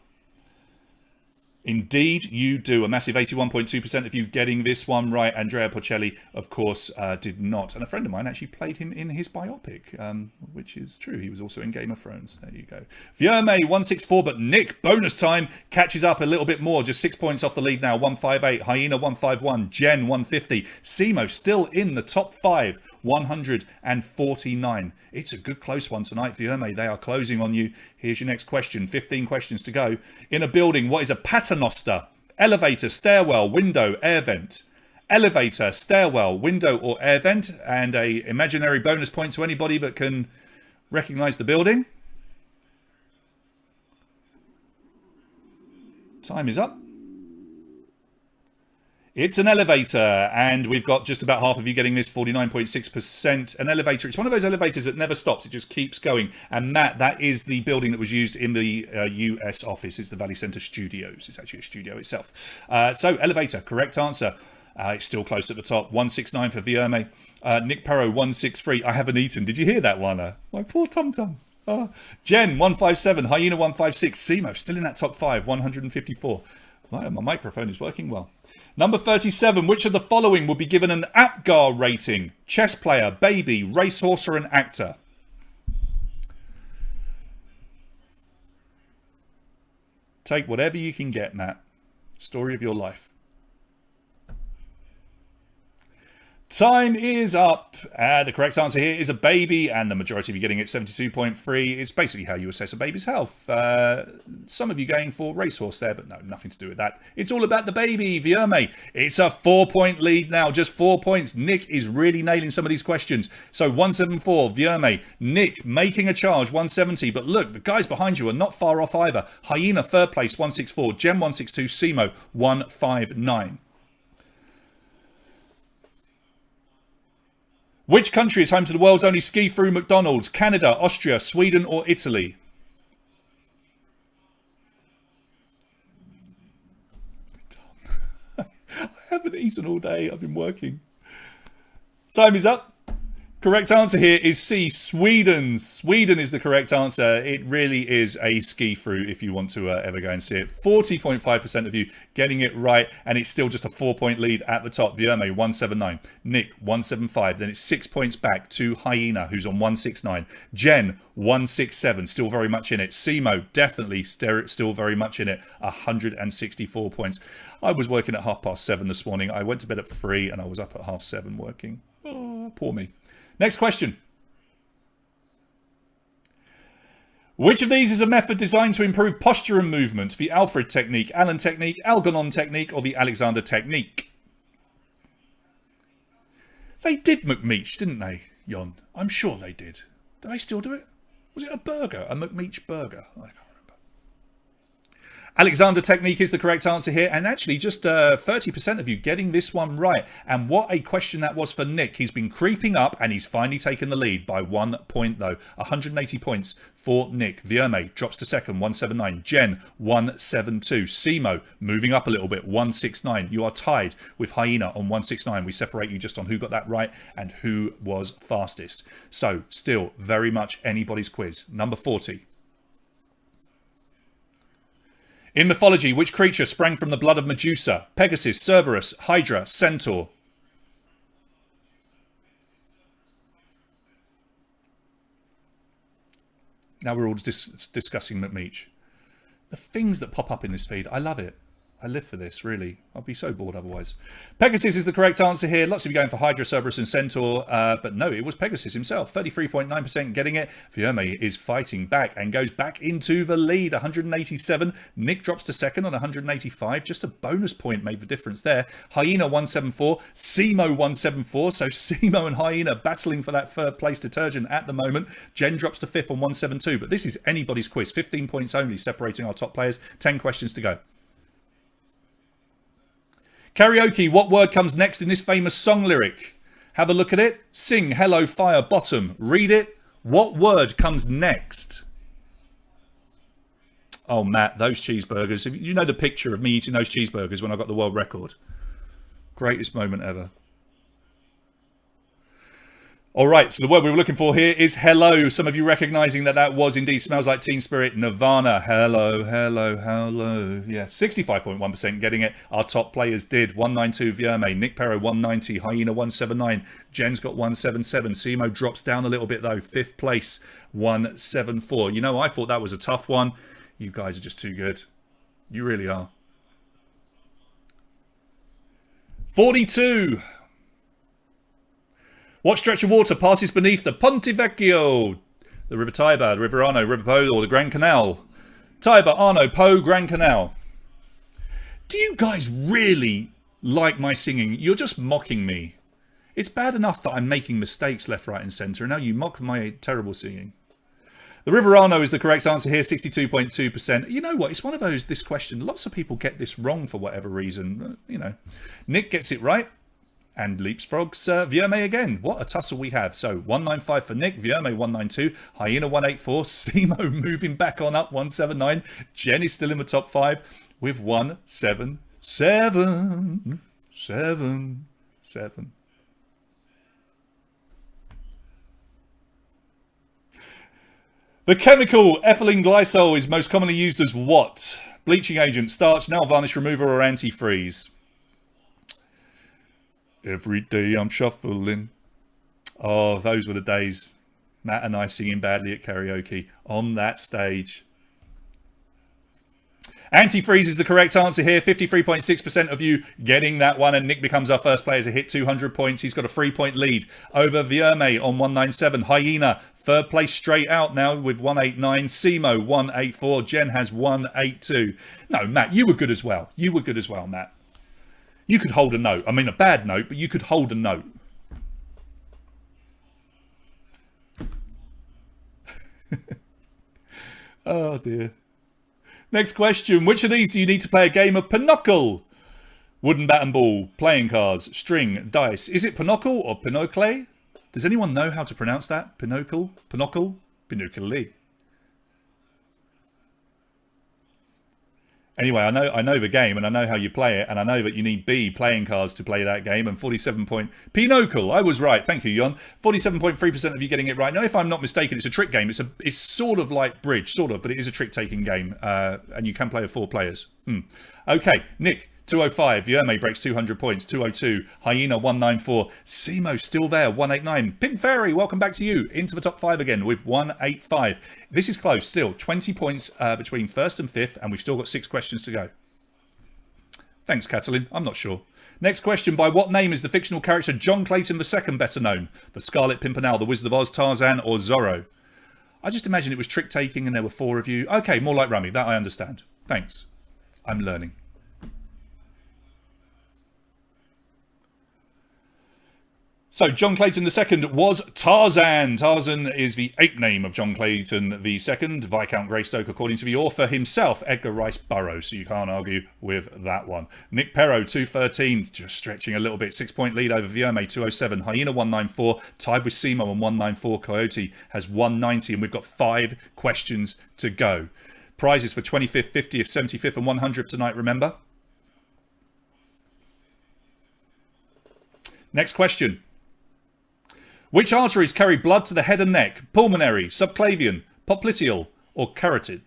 Indeed, you do. A massive 81.2% of you getting this one right. Andrea Bocelli, of course, did not. And a friend of mine actually played him in his biopic, which is true. He was also in Game of Thrones. There you go. Vierme, 164, but Nick, bonus time, catches up a little bit more. Just 6 points off the lead now. 158. Hyena, 151. Jen, 150. Simo, still in the top 5. 149. It's a good close one tonight, Vierme. They are closing on you. Here's your next question. 15 questions to go. In a building, what is a paternoster? Elevator, stairwell, window, air vent. Elevator, stairwell, window, or air vent. And a imaginary bonus point to anybody that can recognize the building. Time is up. It's an elevator, and we've got just about half of you getting this, 49.6%. An elevator, it's one of those elevators that never stops, it just keeps going. And Matt, that is the building that was used in the US office. It's the Valley Center Studios. It's actually a studio itself. So, elevator, correct answer. It's still close at the top, 169 for Vierme. Nick Perro, 163. I haven't eaten. Did you hear that one? My poor tum-tum. Jen, 157. Hyena, 156. Simo, still in that top 5, 154. My microphone is working well. Number 37. Which of the following will be given an APGAR rating? Chess player, baby, racehorse, or an actor? Take whatever you can get, Matt. Story of your life. Time is up. The correct answer here is a baby, and the majority of you getting it, 72.3. It's basically how you assess a baby's health. Some of you going for racehorse there, but no, nothing to do with that. It's all about the baby, Vierme. It's a 4-point lead now, just 4 points. Nick is really nailing some of these questions. So 174, Vierme. Nick making a charge, 170. But look, the guys behind you are not far off either. Hyena, third place, 164. Gem, 162. Simo, 159. Which country is home to the world's only ski-through McDonald's? Canada, Austria, Sweden, or Italy? eaten all day. I've been working. Time is up. Correct answer here is C, Sweden. Sweden is the correct answer. It really is a ski fruit if you want to ever go and see it. 40.5% of you getting it right, and it's still just a 4-point lead at the top. Vierme, 179. Nick, 175. Then it's 6 points back to Hyena, who's on 169. Jen, 167, still very much in it. Simo, definitely still very much in it. 164 points. I was working at 7:30 this morning. I went to bed at 3 and I was up at 7:30 working. Oh, poor me. Next question. Which of these is a method designed to improve posture and movement? The Alfred technique, Allen technique, Algernon technique, or the Alexander technique? They did McMeech, didn't they, Jon? I'm sure they did. Do they still do it? Was it a burger? A McMeech burger? I can't remember. Alexander technique is the correct answer here, and actually just 30% of you getting this one right. And what a question that was for Nick. He's been creeping up and he's finally taken the lead by 1 point though. 180 points for Nick. Vierme drops to second, 179. Jen, 172. Simo moving up a little bit, 169. You are tied with Hyena on 169. We separate you just on who got that right and who was fastest. So still very much anybody's quiz. Number 40. In mythology, which creature sprang from the blood of Medusa? Pegasus, Cerberus, Hydra, Centaur. Now we're all discussing McMeech. The things that pop up in this feed, I love it. I live for this, really. I'd be so bored otherwise. Pegasus is the correct answer here. Lots of you going for Hydra, Cerberus and Centaur. But no, it was Pegasus himself. 33.9% getting it. Vierme is fighting back and goes back into the lead. 187. Nick drops to second on 185. Just a bonus point made the difference there. Hyena 174. Simo 174. So Simo and Hyena battling for that third place detergent at the moment. Jen drops to fifth on 172. But this is anybody's quiz. 15 points only separating our top players. 10 questions to go. Karaoke, what word comes next in this famous song lyric? Have a look at it. Sing, hello, fire, bottom. Read it. What word comes next? Oh, Matt, those cheeseburgers. You know the picture of me eating those cheeseburgers when I got the world record. Greatest moment ever. All right, so the word we were looking for here is hello. Some of you recognizing that was indeed Smells Like Teen Spirit, Nirvana. Hello, hello, hello. Yeah, 65.1% getting it. Our top players did. 192 Vierme, Nick Perro 190, Hyena 179, Jen's got 177. Simo drops down a little bit though. Fifth place, 174. You know, I thought that was a tough one. You guys are just too good. You really are. 42. What stretch of water passes beneath the Ponte Vecchio? The River Tiber, the River Arno, River Po, or the Grand Canal? Tiber, Arno, Po, Grand Canal. Do you guys really like my singing? You're just mocking me. It's bad enough that I'm making mistakes left, right and centre, and now you mock my terrible singing. The River Arno is the correct answer here, 62.2%. You know what? It's one of those, this question, lots of people get this wrong for whatever reason. You know, Nick gets it right. And leapfrogs Vierme again. What a tussle we have. So 195 for Nick, Vierme 192, Hyena 184, Simo moving back on up 179. Jen is still in the top 5 with 177. The chemical ethylene glycol is most commonly used as what? Bleaching agent, starch, nail varnish remover, or antifreeze? Every day I'm shuffling. Oh, those were the days. Matt and I singing badly at karaoke on that stage. Antifreeze is the correct answer here. 53.6% of you getting that one. And Nick becomes our first player to hit 200 points. He's got a 3-point lead over Vierme on 197. Hyena, third place straight out now with 189. Simo, 184. Jen has 182. No, Matt, you were good as well. You were good as well, Matt. You could hold a note. I mean, a bad note, but you could hold a note. Oh, dear. Next question. Which of these do you need to play a game of Pinochle? Wooden bat and ball, playing cards, string, dice. Is it Pinochle or Pinocle? Does anyone know how to pronounce that? Pinochle? Pinochle? Pinochle. Anyway, I know the game and I know how you play it, and I know that you need B playing cards to play that game. And 47 point Pinochle, I was right. Thank you, Jon. 47.3% of you getting it right. Now, if I'm not mistaken, it's a trick game. It's sort of like bridge, sort of, but it is a trick taking game, and you can play with 4 players. Okay, Nick. 205, Yerme breaks 200 points, 202, Hyena 194, Simo still there, 189, Pink Fairy, welcome back to you, into the top 5 again with 185. This is close still, 20 points between first and fifth, and we've still got 6 questions to go. Thanks, Catalin, I'm not sure. Next question, by what name is the fictional character John Clayton II better known? The Scarlet Pimpernel, the Wizard of Oz, Tarzan, or Zorro? I just imagined it was trick-taking and there were 4 of you. Okay, more like Rummy, that I understand. Thanks. I'm learning. So, John Clayton II was Tarzan. Tarzan is the ape name of John Clayton II, Viscount Greystoke, according to the author himself, Edgar Rice Burroughs. So you can't argue with that one. Nick Perro, 213, just stretching a little bit. 6-point lead over Vierme, 207. Hyena, 194. Tied with Simo on 194. Coyote has 190. And we've got 5 questions to go. Prizes for 25th, 50th, 75th, and 100th tonight, remember? Next question. Which arteries carry blood to the head and neck? Pulmonary, subclavian, popliteal, or carotid?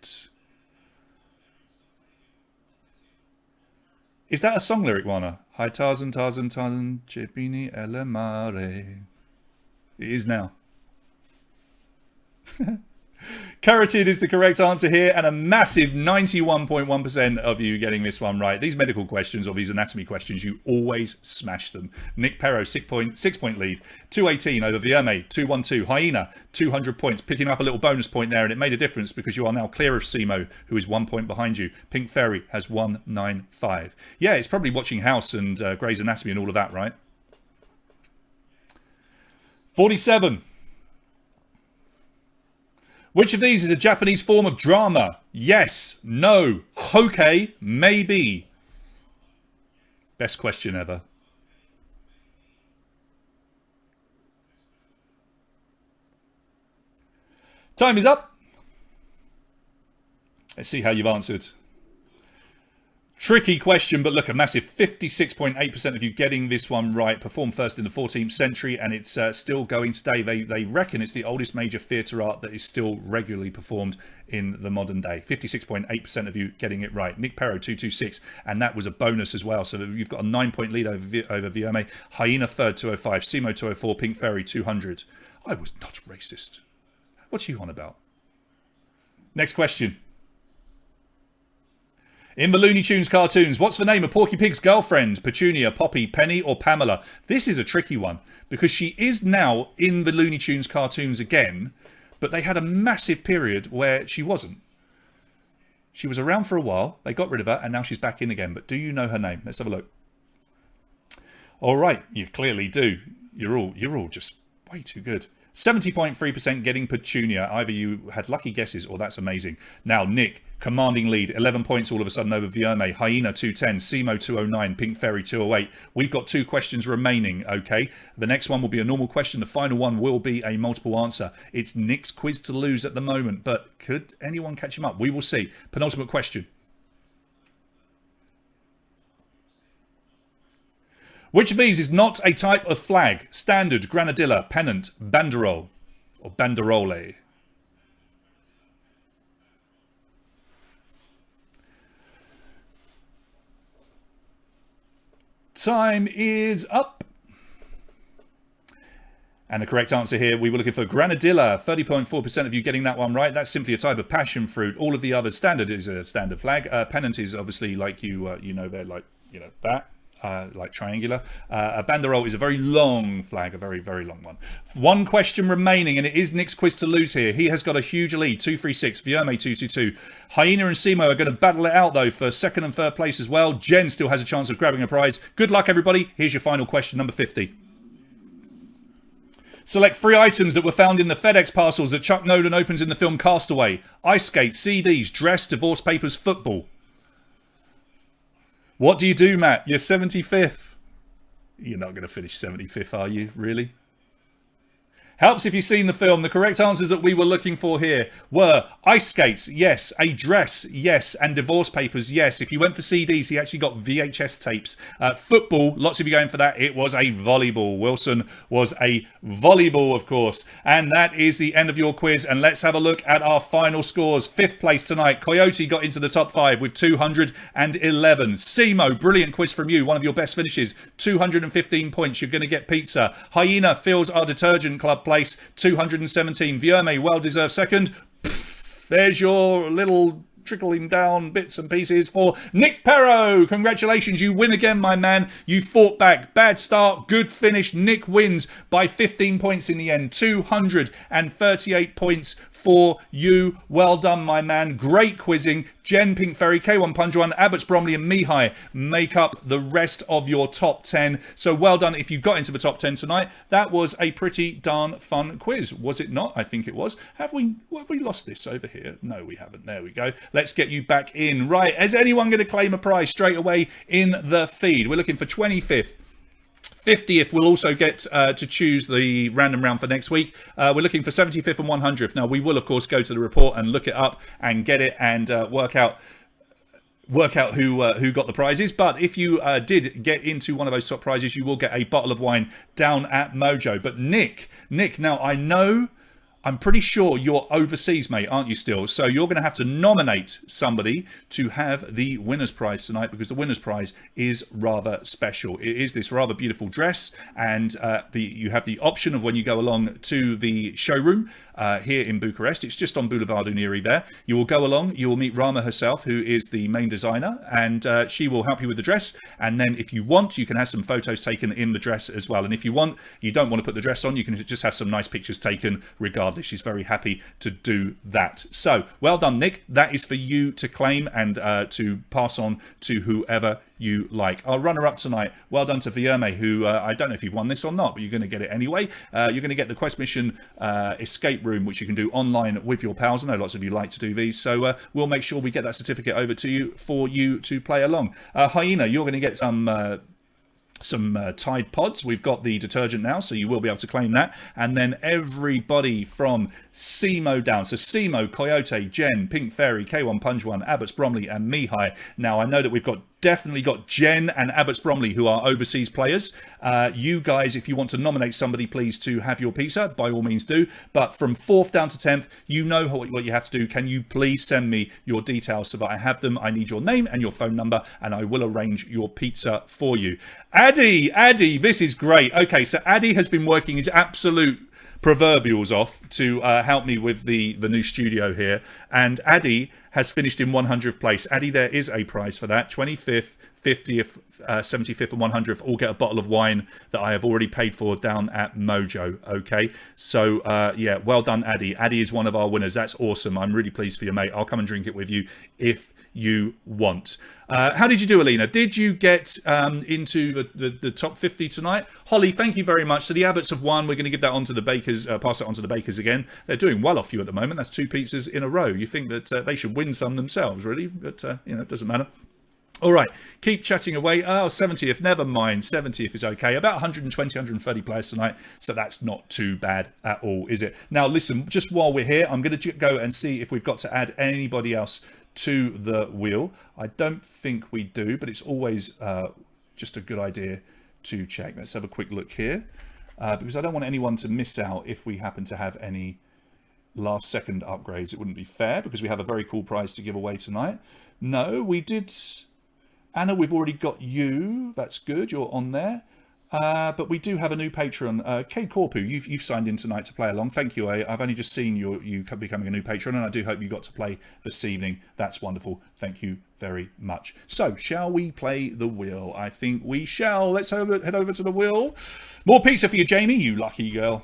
Is that a song lyric, Warner? Hi Tarzan, Tarzan, Tarzan, Cepini ele mare. It is now. Carotid is the correct answer here, and a massive 91.1% of you getting this one right. These medical questions or these anatomy questions, you always smash them. Nick Perro, 6-point lead. 218 over Vierme, 212. Hyena, 200 points, picking up a little bonus point there, and it made a difference because you are now clear of Simo, who is 1 point behind you. Pink Fairy has 195. Yeah, it's probably watching House and Grey's Anatomy and all of that, right? 47. Which of these is a Japanese form of drama? Yes, no, hokey, maybe. Best question ever. Time is up. Let's see how you've answered. Tricky question, but look, a massive 56.8% of you getting this one right. Performed first in the 14th century, and it's still going today. They reckon it's the oldest major theatre art that is still regularly performed in the modern day. 56.8% of you getting it right. Nick Perro, 226, and that was a bonus as well. So you've got a 9-point lead over Vierme. Hyena third, 205. Simo, 204. Pink Fairy, 200. I was not racist. What are you on about? Next question. In the Looney Tunes cartoons, what's the name of Porky Pig's girlfriend? Petunia, Poppy, Penny, or Pamela? This is a tricky one because she is now in the Looney Tunes cartoons again, but they had a massive period where she wasn't. She was around for a while, they got rid of her, and now she's back in again. But do you know her name? Let's have a look. All right, you clearly do. You're all just way too good. 70.3% getting Petunia. Either you had lucky guesses or that's amazing. Now, Nick, commanding lead. 11 points all of a sudden over Vierme. Hyena, 210. Simo, 209. Pink Fairy, 208. We've got 2 questions remaining, okay? The next one will be a normal question. The final one will be a multiple answer. It's Nick's quiz to lose at the moment, but could anyone catch him up? We will see. Penultimate question. Which of these is not a type of flag? Standard, granadilla, pennant, banderole, or banderole? Time is up. And the correct answer here, we were looking for granadilla. 30.4% of you getting that one right. That's simply a type of passion fruit. All of the others, standard is a standard flag. Pennant is obviously like you know, they're like, you know, that. Like triangular. A banderole is a very long flag, a very, very long one. 1 question remaining, and it is Nick's quiz to lose here. He has got a huge lead, 236, Vierme 222. Hyena and Simo are going to battle it out, though, for second and third place as well. Jen still has a chance of grabbing a prize. Good luck, everybody. Here's your final question, number 50. Select 3 items that were found in the FedEx parcels that Chuck Nolan opens in the film Castaway. Ice skates, CDs, dress, divorce papers, football. What do you do, Matt? You're 75th. You're not going to finish 75th, are you? Really? Helps if you've seen the film. The correct answers that we were looking for here were ice skates, yes. A dress, yes. And divorce papers, yes. If you went for CDs, he actually got VHS tapes. Football, lots of you going for that. It was a volleyball. Wilson was a volleyball, of course. And that is the end of your quiz. And let's have a look at our final scores. 5th place tonight. Coyote got into the top 5 with 211. Simo, brilliant quiz from you. One of your best finishes. 215 points. You're going to get pizza. Hyena fills our detergent club place, 217. Vierme, well-deserved second. There's your little trickling down bits and pieces for Nick Perro. Congratulations, you win again, my man. You fought back. Bad start, good finish. Nick wins by 15 points in the end. 238 points for you. Well done, my man. Great quizzing. Jen, Pink Ferry, K1 Punjwan, Abbots Bromley and Mihai make up the rest of your top 10. So well done if you got into the top 10 tonight. That was a pretty darn fun quiz, was it not? I think it was. Have we lost this over here? No, we haven't. There we go. Let's get you back in. Right, is anyone going to claim a prize straight away in the feed? We're looking for 25th. 50th, we'll also get to choose the random round for next week. We're looking for 75th and 100th. Now, we will, of course, go to the report and look it up and get it and work out who got the prizes. But if you did get into one of those top prizes, you will get a bottle of wine down at Mojo. But Nick, now I know, I'm pretty sure you're overseas, mate, aren't you still? So you're going to have to nominate somebody to have the winner's prize tonight, because the winner's prize is rather special. It is this rather beautiful dress, and you have the option of when you go along to the showroom here in Bucharest. It's just on Boulevard Unirii there. You will go along, you will meet Rama herself, who is the main designer, and she will help you with the dress. And then if you want, you can have some photos taken in the dress as well. And if you don't want to put the dress on, you can just have some nice pictures taken regardless. She's very happy to do that. So well done, Nick. That is for you to claim and to pass on to whoever you like. Our runner-up tonight, well done to Vierme, who I don't know if you've won this or not, but you're going to get it anyway. You're going to get the Quest Mission escape room, which you can do online with your pals. I know lots of you like to do these, so we'll make sure we get that certificate over to you for you to play along. Hyena, you're going to get some Tide Pods. We've got the detergent now, so you will be able to claim that. And then everybody from Simo down. So Simo, Coyote, Jen, Pink Fairy, K1 Punjwan, Abbots Bromley and Mihai. Now I know that we've definitely got Jen and Abbots Bromley, who are overseas players. You guys, if you want to nominate somebody, please, to have your pizza, by all means do. But from 4th down to 10th, you know what you have to do. Can you please send me your details so that I have them? I need your name and your phone number, and I will arrange your pizza for you. Addy, this is great. Okay, so Addy has been working his absolute proverbials off to help me with the new studio here, and Addy has finished in 100th place. Addy, there is a prize for that. 25th, 50th, 75th and 100th all get a bottle of wine that I have already paid for down at Mojo. Okay, so yeah, well done, Addy. Addy is one of our winners. That's awesome. I'm really pleased for you, mate. I'll come and drink it with you if you want. How did you do, Alina? Did you get into the top 50 tonight? Holly, thank you very much. So the Abbots have won. We're going to give that on to the bakers, pass it on to the bakers again. They're doing well off you at the moment. That's 2 pizzas in a row. You think that they should win some themselves, really? But, it doesn't matter. All right, keep chatting away. Oh, 70th, never mind. 70th is okay. About 120, 130 players tonight, so that's not too bad at all, is it? Now, listen, just while we're here, I'm going to go and see if we've got to add anybody else to the wheel. I don't think we do, but it's always just a good idea to check. Let's have a quick look here, because I don't want anyone to miss out if we happen to have any last second upgrades. It wouldn't be fair, because we have a very cool prize to give away tonight. No, we did... Anna, we've already got you. That's good. You're on there. But we do have a new patron, Kay Corpu. You've signed in tonight to play along. Thank you. I've only just seen you becoming a new patron, and I do hope you got to play this evening. That's wonderful. Thank you very much. So, shall we play the wheel? I think we shall. Let's head over to the wheel. More pizza for you, Jamie, you lucky girl.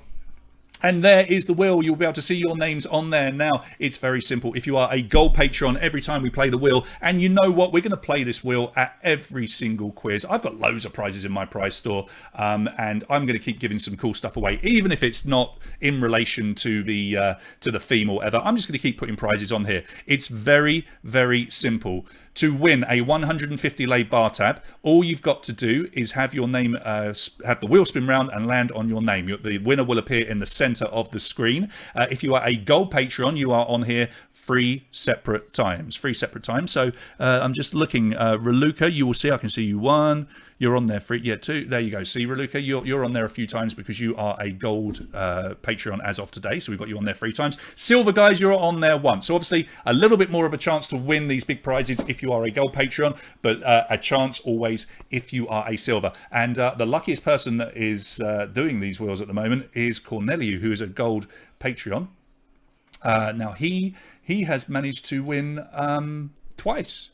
And there is the wheel. You'll be able to see your names on there. Now, it's very simple. If you are a gold Patreon, every time we play the wheel, and you know what? We're going to play this wheel at every single quiz. I've got loads of prizes in my prize store, and I'm going to keep giving some cool stuff away, even if it's not in relation to the theme or whatever. I'm just going to keep putting prizes on here. It's very, very simple. to win a 150 lei bar tab, all you've got to do is have your name, have the wheel spin round and land on your name. The winner will appear in the center of the screen. If you are a gold Patreon, you are on here 3 separate times. So I'm just looking, Raluca, you will see, I can see you 1. You're on there for 2. There you go. See, Raluca, you're on there a few times because you are a gold Patreon as of today. So we've got you on there 3 times. Silver guys, you're on there once. So obviously a little bit more of a chance to win these big prizes if you are a gold Patreon, but a chance always if you are a silver. And the luckiest person that is doing these wheels at the moment is Corneliu, who is a gold Patreon. Now he has managed to win twice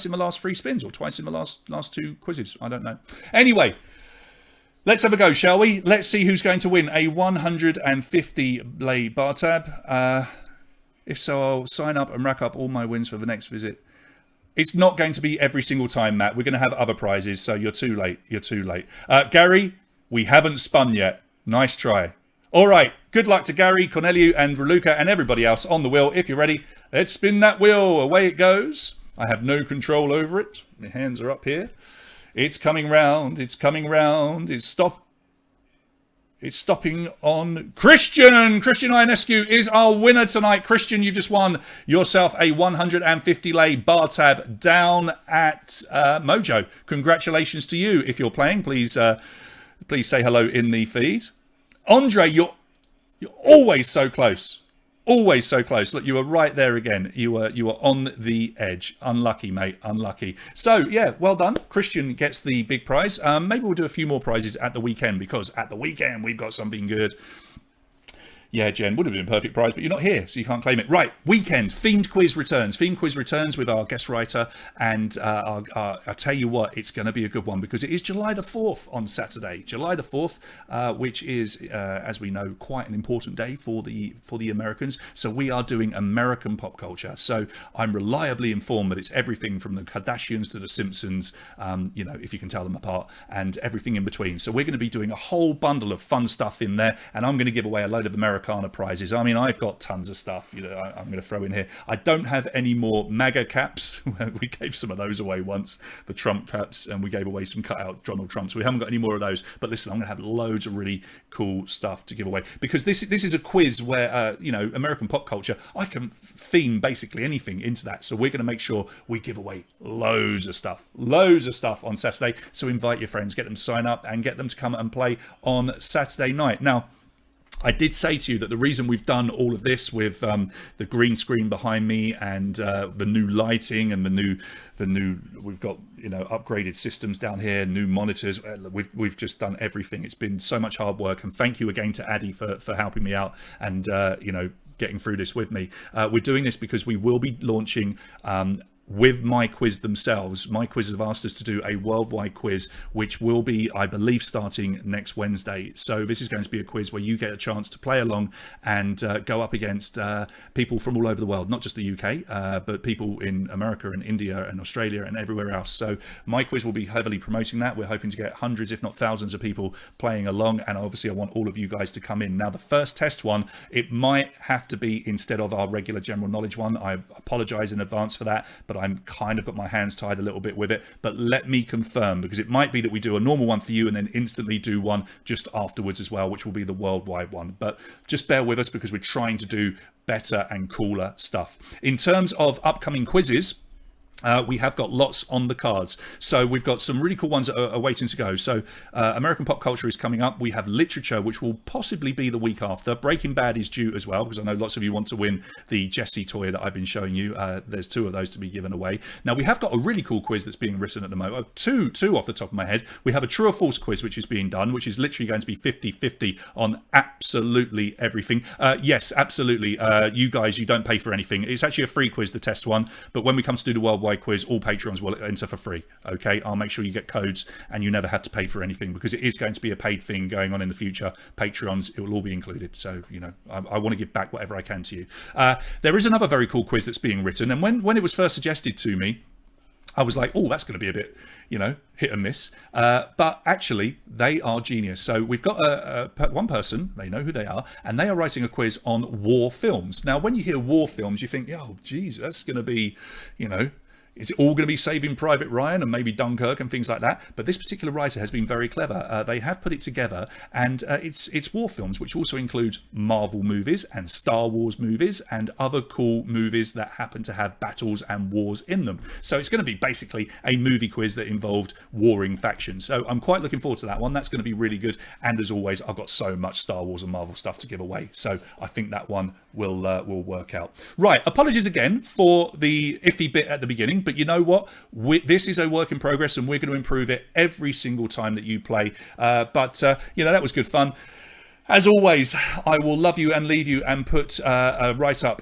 in the last 3 spins, or twice in the last 2 quizzes. I don't know. Anyway, let's have a go, shall we? Let's see who's going to win a 150 lei bar tab. If so, I'll sign up and rack up all my wins for the next visit. It's not going to be every single time, Matt. We're going to have other prizes, so you're too late. Gary, we haven't spun yet. Nice try. All right, good luck to Gary, Corneliu, and Raluca, and everybody else on the wheel. If you're ready, let's spin that wheel. Away it goes. I have no control over it. My hands are up here. It's coming round. It's stopping on Christian. Christian Ionescu is our winner tonight. Christian, you've just won yourself a 150 lei bar tab down at Mojo. Congratulations to you. If you're playing, please say hello in the feed. Andre, you're always so close. Always so close. Look, you were right there again. You were on the edge. Unlucky, mate. Unlucky. So, yeah, well done. Christian gets the big prize. Maybe we'll do a few more prizes at the weekend, because at the weekend we've got something good. Yeah, Jen, would have been a perfect prize, but you're not here, so you can't claim it. Right, weekend, themed quiz returns. Themed quiz returns with our guest writer, and I'll tell you what, it's going to be a good one, because it is July the 4th on Saturday. July the 4th, which is, as we know, quite an important day for the Americans. So we are doing American pop culture. So I'm reliably informed that it's everything from the Kardashians to the Simpsons, if you can tell them apart, and everything in between. So we're going to be doing a whole bundle of fun stuff in there, and I'm going to give away a load of Americana prizes. I mean, I've got tons of stuff, I'm going to throw in here. I don't have any more MAGA caps. We gave some of those away once, the Trump caps, and we gave away some cutout Donald Trumps. We haven't got any more of those, but listen, I'm going to have loads of really cool stuff to give away, because this is a quiz where, American pop culture, I can theme basically anything into that. So we're going to make sure we give away loads of stuff on Saturday. So invite your friends, get them to sign up, and get them to come and play on Saturday night. Now, I did say to you that the reason we've done all of this with the green screen behind me and the new lighting and the new we've got upgraded systems down here, new monitors. We've just done everything. It's been so much hard work, and thank you again to Addy for helping me out and getting through this with me. We're doing this because we will be launching with My Quiz themselves. My Quiz have asked us to do a worldwide quiz, which will be, I believe, starting next Wednesday. So this is going to be a quiz where you get a chance to play along and go up against people from all over the world, not just the UK, but people in America and India and Australia and everywhere else. So My Quiz will be heavily promoting that. We're hoping to get hundreds, if not thousands, of people playing along, and obviously I want all of you guys to come in. Now, the first test one, it might have to be instead of our regular general knowledge one. I apologize in advance for that, but I'm kind of got my hands tied a little bit with it. But let me confirm, because it might be that we do a normal one for you and then instantly do one just afterwards as well, which will be the worldwide one. But just bear with us, because we're trying to do better and cooler stuff. In terms of upcoming quizzes, we have got lots on the cards. So we've got some really cool ones that are waiting to go. So American pop culture is coming up. We have literature, which will possibly be the week after. Breaking Bad is due as well, because I know lots of you want to win the Jesse toy that I've been showing you. There's 2 of those to be given away. Now, we have got a really cool quiz that's being written at the moment. Two off the top of my head. We have a true or false quiz, which is being done, which is literally going to be 50-50 on absolutely everything. Yes, absolutely. You guys, you don't pay for anything. It's actually a free quiz, the test one. But when we come to do the worldwide quiz, all Patreons will enter for free. Okay, I'll make sure you get codes and you never have to pay for anything, because it is going to be a paid thing going on in the future. Patreons, it will all be included. So I want to give back whatever I can to you. There is another very cool quiz that's being written, and when it was first suggested to me, I was like, oh, that's going to be a bit, hit and miss. But actually, they are genius. So we've got one person, they know who they are, and they are writing a quiz on war films. Now, when you hear war films, you think, oh, geez, that's going to be, Is it all going to be Saving Private Ryan and maybe Dunkirk and things like that? But this particular writer has been very clever. They have put it together, and it's war films, which also includes Marvel movies and Star Wars movies and other cool movies that happen to have battles and wars in them. So it's going to be basically a movie quiz that involved warring factions. So I'm quite looking forward to that one. That's going to be really good. And as always, I've got so much Star Wars and Marvel stuff to give away. So I think that one will work out. Right. Apologies again for the iffy bit at the beginning. But you know what? This is a work in progress, and we're going to improve it every single time that you play. But that was good fun. As always, I will love you and leave you and put a write-up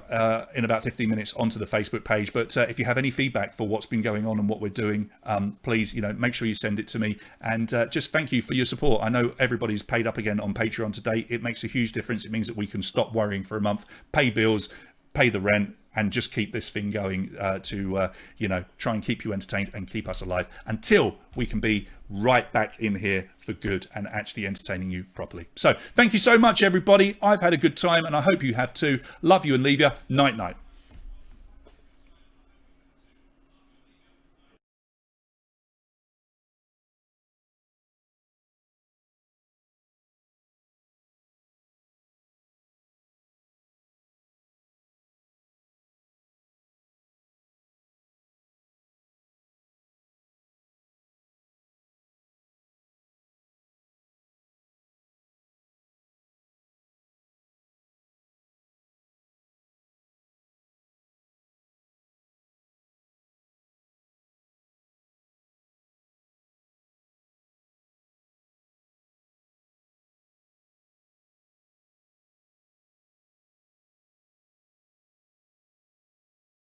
in about 15 minutes onto the Facebook page. But if you have any feedback for what's been going on and what we're doing, please, make sure you send it to me. And just thank you for your support. I know everybody's paid up again on Patreon today. It makes a huge difference. It means that we can stop worrying for a month, pay bills, pay the rent, and just keep this thing going to try and keep you entertained and keep us alive until we can be right back in here for good and actually entertaining you properly. So thank you so much, everybody. I've had a good time, and I hope you have too. Love you and leave you. Night, night.